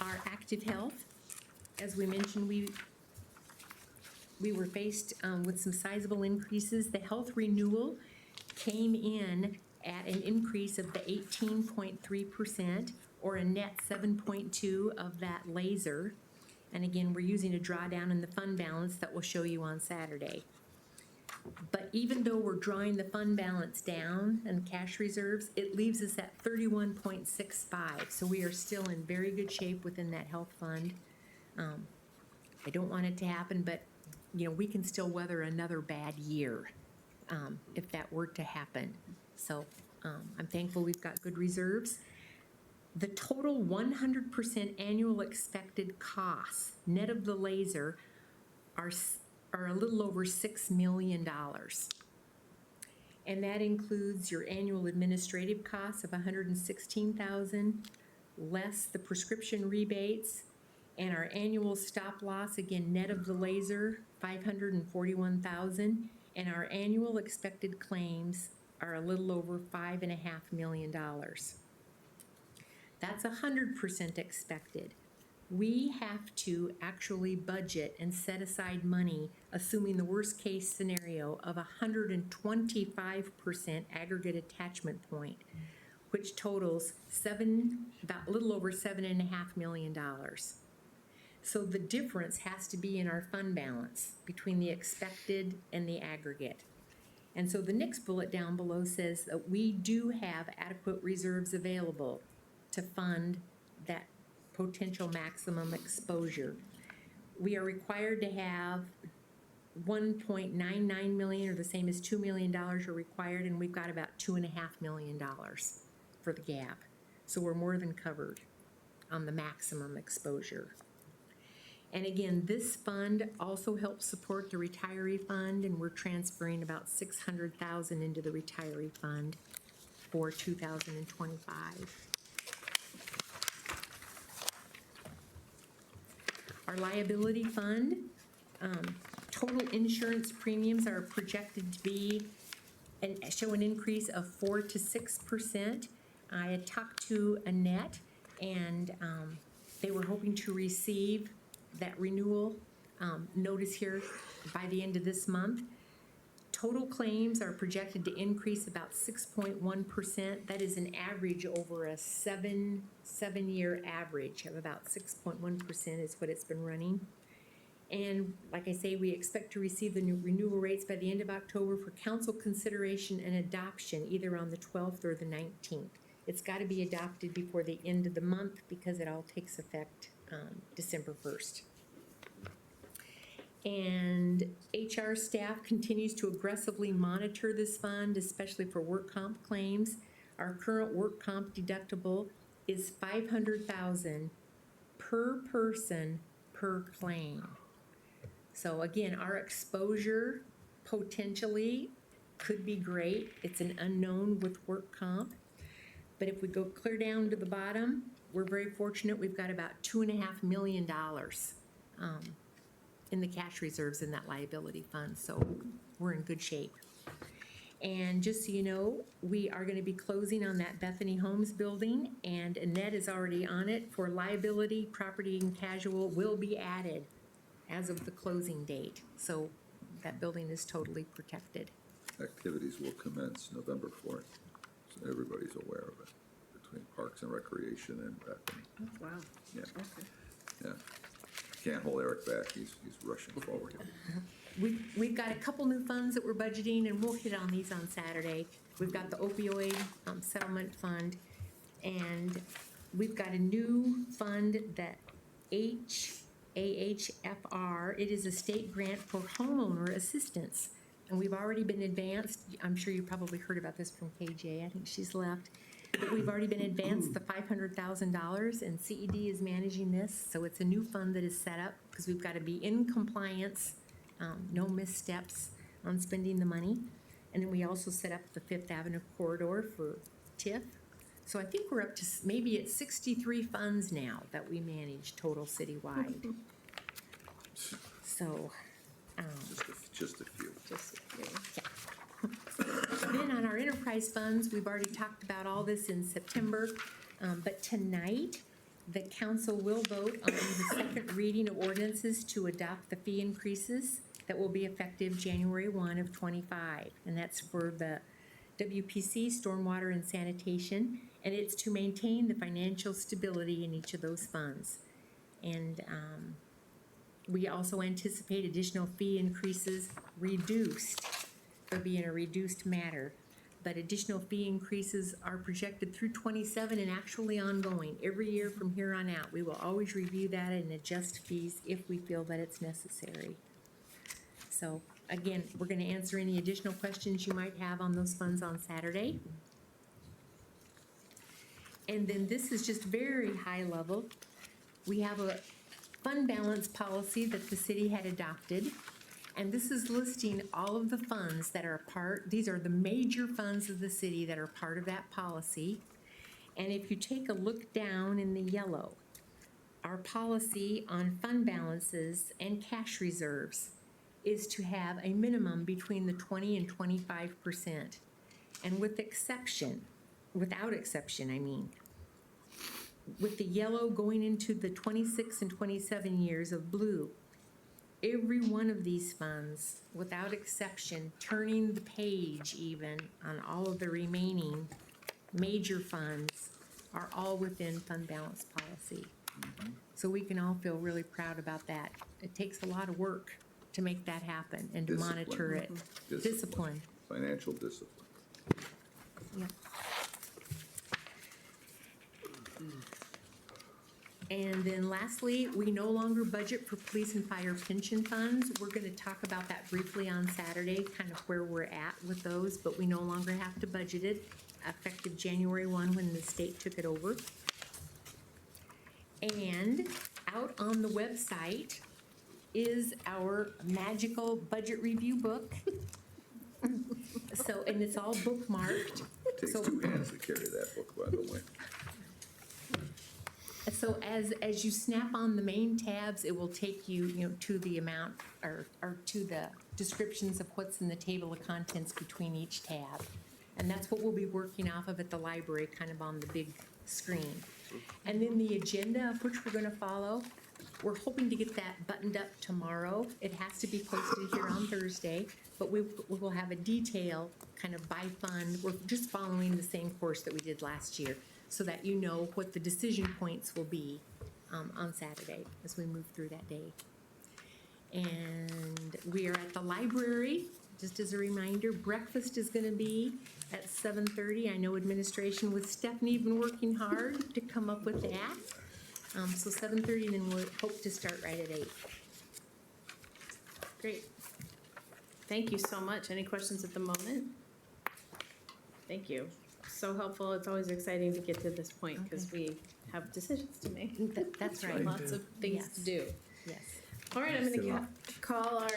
Our active health, as we mentioned, we were faced with some sizable increases. The health renewal came in at an increase of the 18.3%, or a net 7.2 of that laser. And again, we're using a drawdown in the fund balance that we'll show you on Saturday. But even though we're drawing the fund balance down and cash reserves, it leaves us at 31.65. So we are still in very good shape within that health fund. I don't want it to happen, but we can still weather another bad year if that were to happen. So I'm thankful we've got good reserves. The total 100% annual expected costs, net of the laser, are a little over $6 million. And that includes your annual administrative costs of $116,000, less the prescription rebates, and our annual stop loss, again, net of the laser, $541,000, and our annual expected claims are a little over $5.5 million. That's 100% expected. We have to actually budget and set aside money, assuming the worst case scenario of 125% aggregate attachment point, which totals a little over $7.5 million. So the difference has to be in our fund balance between the expected and the aggregate. And so the next bullet down below says that we do have adequate reserves available to fund that potential maximum exposure. We are required to have $1.99 million, or the same as $2 million are required, and we've got about $2.5 million for the gap. So we're more than covered on the maximum exposure. And again, this fund also helps support the retiree fund, and we're transferring about $600,000 into the retiree fund for 2025. Our liability fund, total insurance premiums are projected to be and show an increase of 4 to 6%. I had talked to Annette, and they were hoping to receive that renewal notice here by the end of this month. Total claims are projected to increase about 6.1%. That is an average over a seven-year average of about 6.1% is what it's been running. And like I say, we expect to receive the new renewal rates by the end of October for council consideration and adoption, either on the 12th or the 19th. It's got to be adopted before the end of the month because it all takes effect December 1st. And HR staff continues to aggressively monitor this fund, especially for work comp claims. Our current work comp deductible is $500,000 per person per claim. So again, our exposure potentially could be great. It's an unknown with work comp. But if we go clear down to the bottom, we're very fortunate. We've got about $2.5 million in the cash reserves in that liability fund. So we're in good shape. And just so you know, we are going to be closing on that Bethany Homes building, and Annette is already on it for liability, property and casual will be added as of the closing date. So that building is totally protected. Activities will commence November 4th, so everybody's aware of it, between Parks and Recreation and Bethany. Oh, wow. Yeah. Okay. Yeah. Can't hold Eric back, he's rushing forward. We've got a couple new funds that we're budgeting, and we'll hit on these on Saturday. We've got the opioid settlement fund, and we've got a new fund that AHFR, it is a state grant for homeowner assistance. And we've already been advanced, I'm sure you probably heard about this from KJ, I think she's left. But we've already been advanced the $500,000, and CED is managing this. So it's a new fund that is set up because we've got to be in compliance, no missteps on spending the money. And then we also set up the Fifth Avenue corridor for TIF. So I think we're up to maybe it's 63 funds now that we manage total citywide. So, Just a few. yeah. Then on our enterprise funds, we've already talked about all this in September, but tonight, the council will vote on the second reading of ordinances to adopt the fee increases that will be effective January 1 of '25. And that's for the WPC, stormwater and sanitation, and it's to maintain the financial stability in each of those funds. And we also anticipate additional fee increases reduced. They'll be in a reduced matter, but additional fee increases are projected through '27 and actually ongoing. Every year from here on out, we will always review that and adjust fees if we feel that it's necessary. So again, we're going to answer any additional questions you might have on those funds on Saturday. And then this is just very high level. We have a fund balance policy that the city had adopted. And this is listing all of the funds that are these are the major funds of the city that are part of that policy. And if you take a look down in the yellow, our policy on fund balances and cash reserves is to have a minimum between the 20 and 25%. And without exception, with the yellow going into the 26 and 27 years of blue, every one of these funds, without exception, turning the page even on all of the remaining major funds, are all within fund balance policy. So we can all feel really proud about that. It takes a lot of work to make that happen and to monitor it. Discipline. Financial discipline. Yep. And then lastly, we no longer budget for police and fire pension funds. We're going to talk about that briefly on Saturday, kind of where we're at with those, but we no longer have to budget it, effective January 1 when the state took it over. And out on the website is our magical budget review book. So, and it's all bookmarked. It takes two hands to carry that book, by the way. So as you snap on the main tabs, it will take you, to the amount or to the descriptions of what's in the table of contents between each tab. And that's what we'll be working off of at the library, kind of on the big screen. And then the agenda of which we're going to follow, we're hoping to get that buttoned up tomorrow. It has to be posted here on Thursday, but we will have a detail kind of by fund. We're just following the same course that we did last year, so that you know what the decision points will be on Saturday as we move through that day. And we are at the library. Just as a reminder, breakfast is going to be at 7:30. I know administration with Stephanie have been working hard to come up with that. So 7:30, and then we'll hope to start right at 8. Great. Thank you so much. Any questions at the moment? Thank you. So helpful. It's always exciting to get to this point because we have decisions to make. That's right. Lots of things to do. Yes. All right, I'm going to call our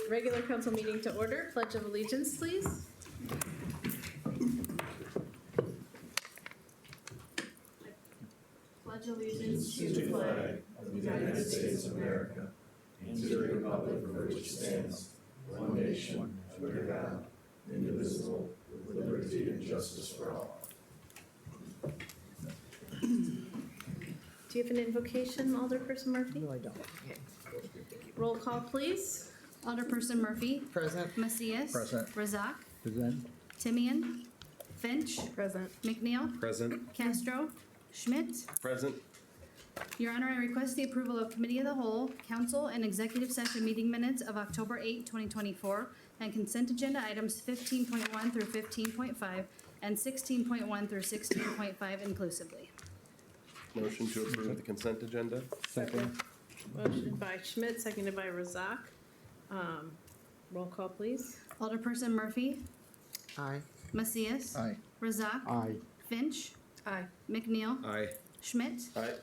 regular council meeting to order. Pledge of allegiance, please. Pledge allegiance to the flag of the United States of America and to the republic for which it stands, one nation, under God, indivisible, with liberty and justice for all. Do you have an invocation, Alderperson Murphy? No, I don't. Okay. Roll call, please. Alderperson Murphy. Present. Macias. Present. Razak. Present. Timian. Finch. Present. McNeil. Present. Castro. Schmidt. Present. Your Honor, I request the approval of Committee of the Whole, Council, and Executive Session meeting minutes of October 8, 2024, and consent agenda items 15.1 through 15.5 and 16.1 through 16.5 inclusively. Motion to approve the consent agenda. Second. Motion by Schmidt, seconded by Razak. Roll call, please. Alderperson Murphy. Aye. Macias. Aye. Razak. Aye. Finch. Aye. McNeil. Aye. Schmidt. Aye.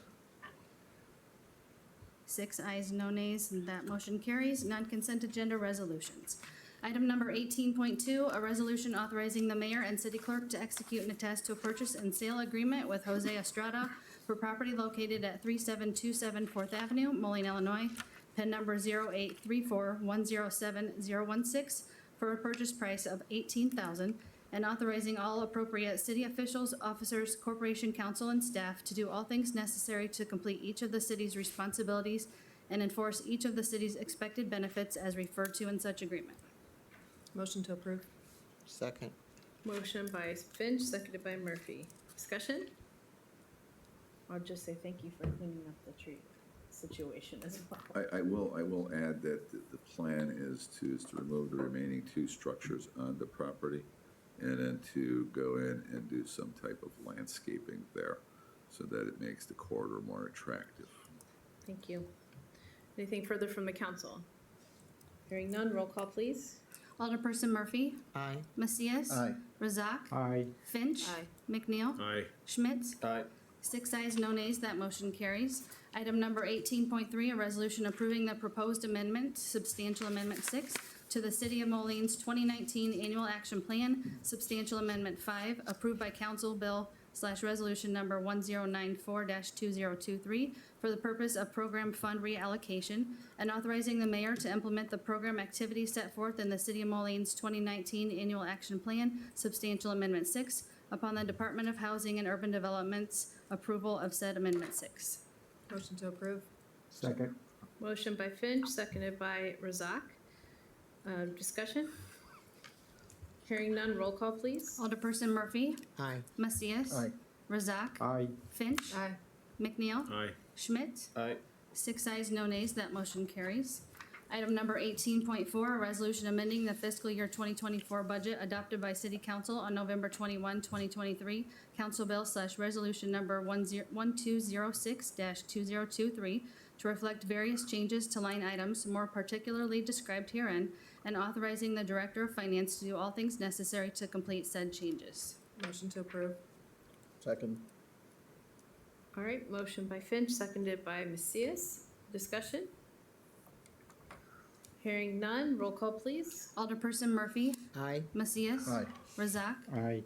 6 ayes, no nays, and that motion carries. Non-consent agenda resolutions. Item number 18.2, a resolution authorizing the mayor and city clerk to execute and attest to a purchase and sale agreement with Jose Estrada for property located at 3727 4th Avenue, Moline, Illinois, PIN number 0834107016, for a purchase price of $18,000, and authorizing all appropriate city officials, officers, corporation counsel, and staff to do all things necessary to complete each of the city's responsibilities and enforce each of the city's expected benefits as referred to in such agreement. Motion to approve. Second. Motion by Finch, seconded by Murphy. Discussion? I'll just say thank you for cleaning up the tree situation as well. I will add that the plan is to remove the remaining 2 structures on the property and then to go in and do some type of landscaping there so that it makes the corridor more attractive. Thank you. Anything further from the council? Hearing none, roll call, please. Alderperson Murphy. Aye. Macias. Aye. Razak. Aye. Finch. Aye. McNeil. Aye. Schmidt. Aye. 6 ayes, no nays, that motion carries. Item number 18.3, a resolution approving the proposed amendment, substantial amendment 6, to the City of Moline's 2019 Annual Action Plan, substantial amendment 5, approved by Council Bill/Resolution number 1094-2023 for the purpose of program fund reallocation, and authorizing the mayor to implement the program activities set forth in the City of Moline's 2019 Annual Action Plan, substantial amendment 6, upon the Department of Housing and Urban Development's approval of said amendment 6. Motion to approve. Second. Motion by Finch, seconded by Razak. Discussion? Hearing none, roll call, please. Alderperson Murphy. Aye. Macias. Aye. Razak. Aye. Finch. Aye. McNeil. Aye. Schmidt. Aye. 6 ayes, no nays, that motion carries. Item number 18.4, a resolution amending the fiscal year 2024 budget adopted by City Council on November 21, 2023, Council Bill/Resolution number 1206-2023, to reflect various changes to line items more particularly described herein, and authorizing the Director of Finance to do all things necessary to complete said changes. Motion to approve. Second. All right, motion by Finch, seconded by Macias. Discussion? Hearing none, roll call, please. Alderperson Murphy. Aye. Macias. Aye. Razak. Aye.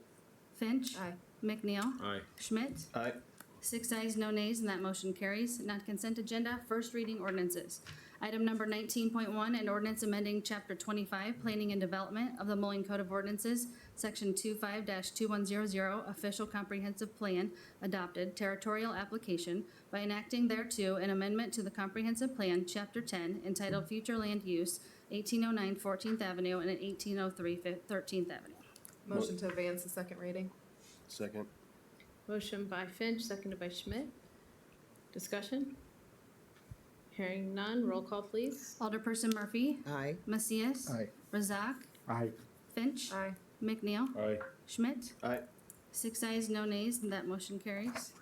Finch. Aye. McNeil. Aye. Schmidt. Aye. 6 ayes, no nays, and that motion carries. Non-consent agenda, first reading ordinances. Item number 19.1, an ordinance amending Chapter 25, Planning and Development of the Moline Code of Ordinances, Section 25-2100, Official Comprehensive Plan, adopted, territorial application, by enacting thereto an amendment to the Comprehensive Plan, Chapter 10, entitled Future Land Use, 1809 14th Avenue and 1803 13th Avenue. Motion to advance the second reading. Second. Motion by Finch, seconded by Schmidt. Discussion? Hearing none, roll call, please. Alderperson Murphy. Aye. Macias. Aye. Razak. Aye. Finch. Aye. McNeil. Aye. Schmidt. Aye. 6 ayes, no nays, and that motion carries.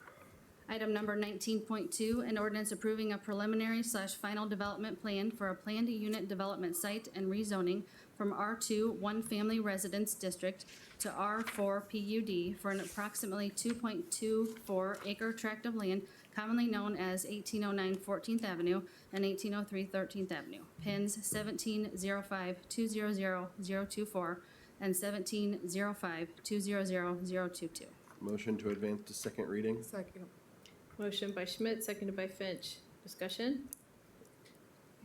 Item number 19.2, an ordinance approving a preliminary/final development plan for a planned unit development site and rezoning from R2 one-family residence district to R4 PUD for an approximately 2.24 acre tract of land commonly known as 1809 14th Avenue and 1803 13th Avenue, pins 1705200024 and 1705200022. Motion to advance to second reading? Second. Motion by Schmidt, seconded by Finch. Discussion?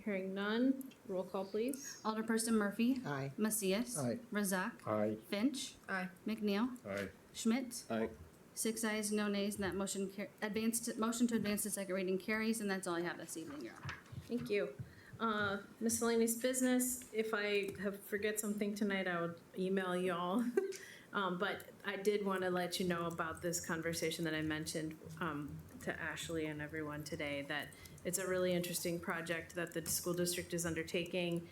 Hearing none, roll call, please. Alderperson Murphy. Aye. Macias. Aye. Razak. Aye. Finch. Aye. McNeil. Aye. Schmidt. Aye. 6 ayes, no nays, and that motion motion to advance to second reading carries, and that's all I have this evening, Your Honor. Thank you. Miscellaneous business, if I forget something tonight, I would email y'all. But I did want to let you know about this conversation that I mentioned to Ashley and everyone today, that it's a really interesting project that the school district is undertaking.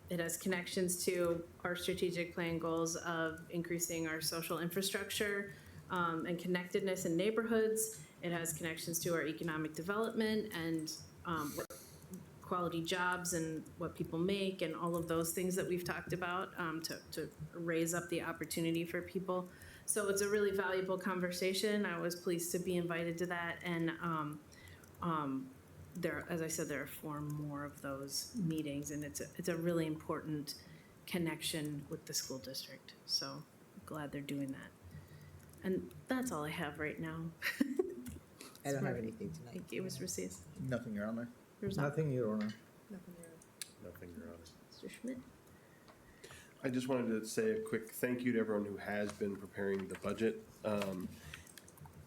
It has connections to our strategic plan goals of increasing our social infrastructure and connectedness in neighborhoods. It has connections to our economic development and quality jobs and what people make and all of those things that we've talked about to raise up the opportunity for people. So it's a really valuable conversation. I was pleased to be invited to that, and there, as I said, there are 4 more of those meetings, and it's a really important connection with the school district. So I'm glad they're doing that. And that's all I have right now. I don't have anything tonight. Thank you, Ms. Macias. Nothing, Your Honor. Nothing, Your Honor. Nothing, Your Honor. Mr. Schmidt? I just wanted to say a quick thank you to everyone who has been preparing the budget.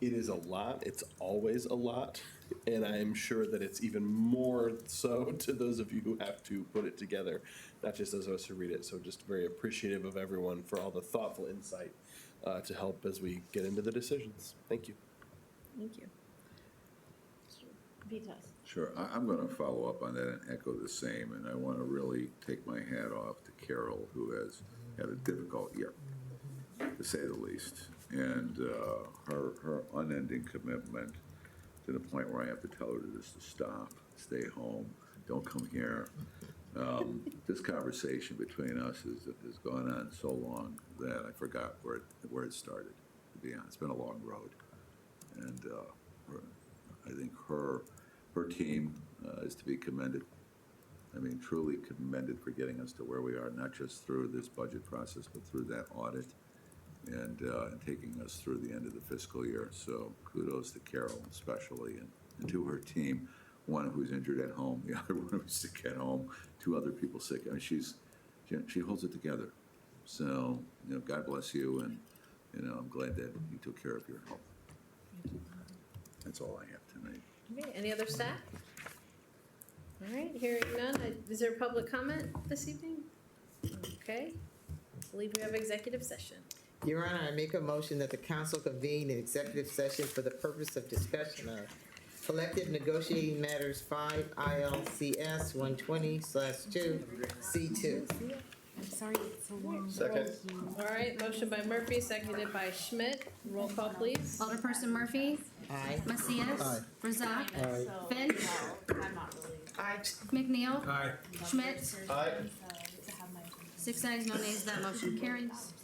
It is a lot. It's always a lot. And I am sure that it's even more so to those of you who have to put it together, not just those of us who read it. So just very appreciative of everyone for all the thoughtful insight to help as we get into the decisions. Thank you. Thank you. Vitas? Sure, I'm going to follow up on that and echo the same, and I want to really take my hat off to Carol, who has had a difficult year, to say the least, and her unending commitment to the point where I have to tell her just to stop, stay home, don't come here. This conversation between us has gone on so long that I forgot where it started, to be honest. It's been a long road, and I think her team is to be commended. I mean, truly commended for getting us to where we are, not just through this budget process, but through that audit and taking us through the end of the fiscal year. So kudos to Carol especially and to her team, one who's injured at home, the other one who's sick at home, 2 other people sick. I mean, she holds it together. So, God bless you, and, I'm glad that you took care of your health. That's all I have tonight. Okay, any other staff? All right, hearing none, is there public comment this evening? Okay, I believe we have executive session. Your Honor, I make a motion that the council convene an executive session for the purpose of discussion of collective negotiating matters 5 ILCS 120/2 C2. I'm sorry it's so long. Second. All right, motion by Murphy, seconded by Schmidt. Roll call, please. Alderperson Murphy. Aye. Macias. Aye. Razak. Aye. Finch. Aye. McNeil. Aye. Schmidt. Aye. 6 ayes, no nays, that motion carries.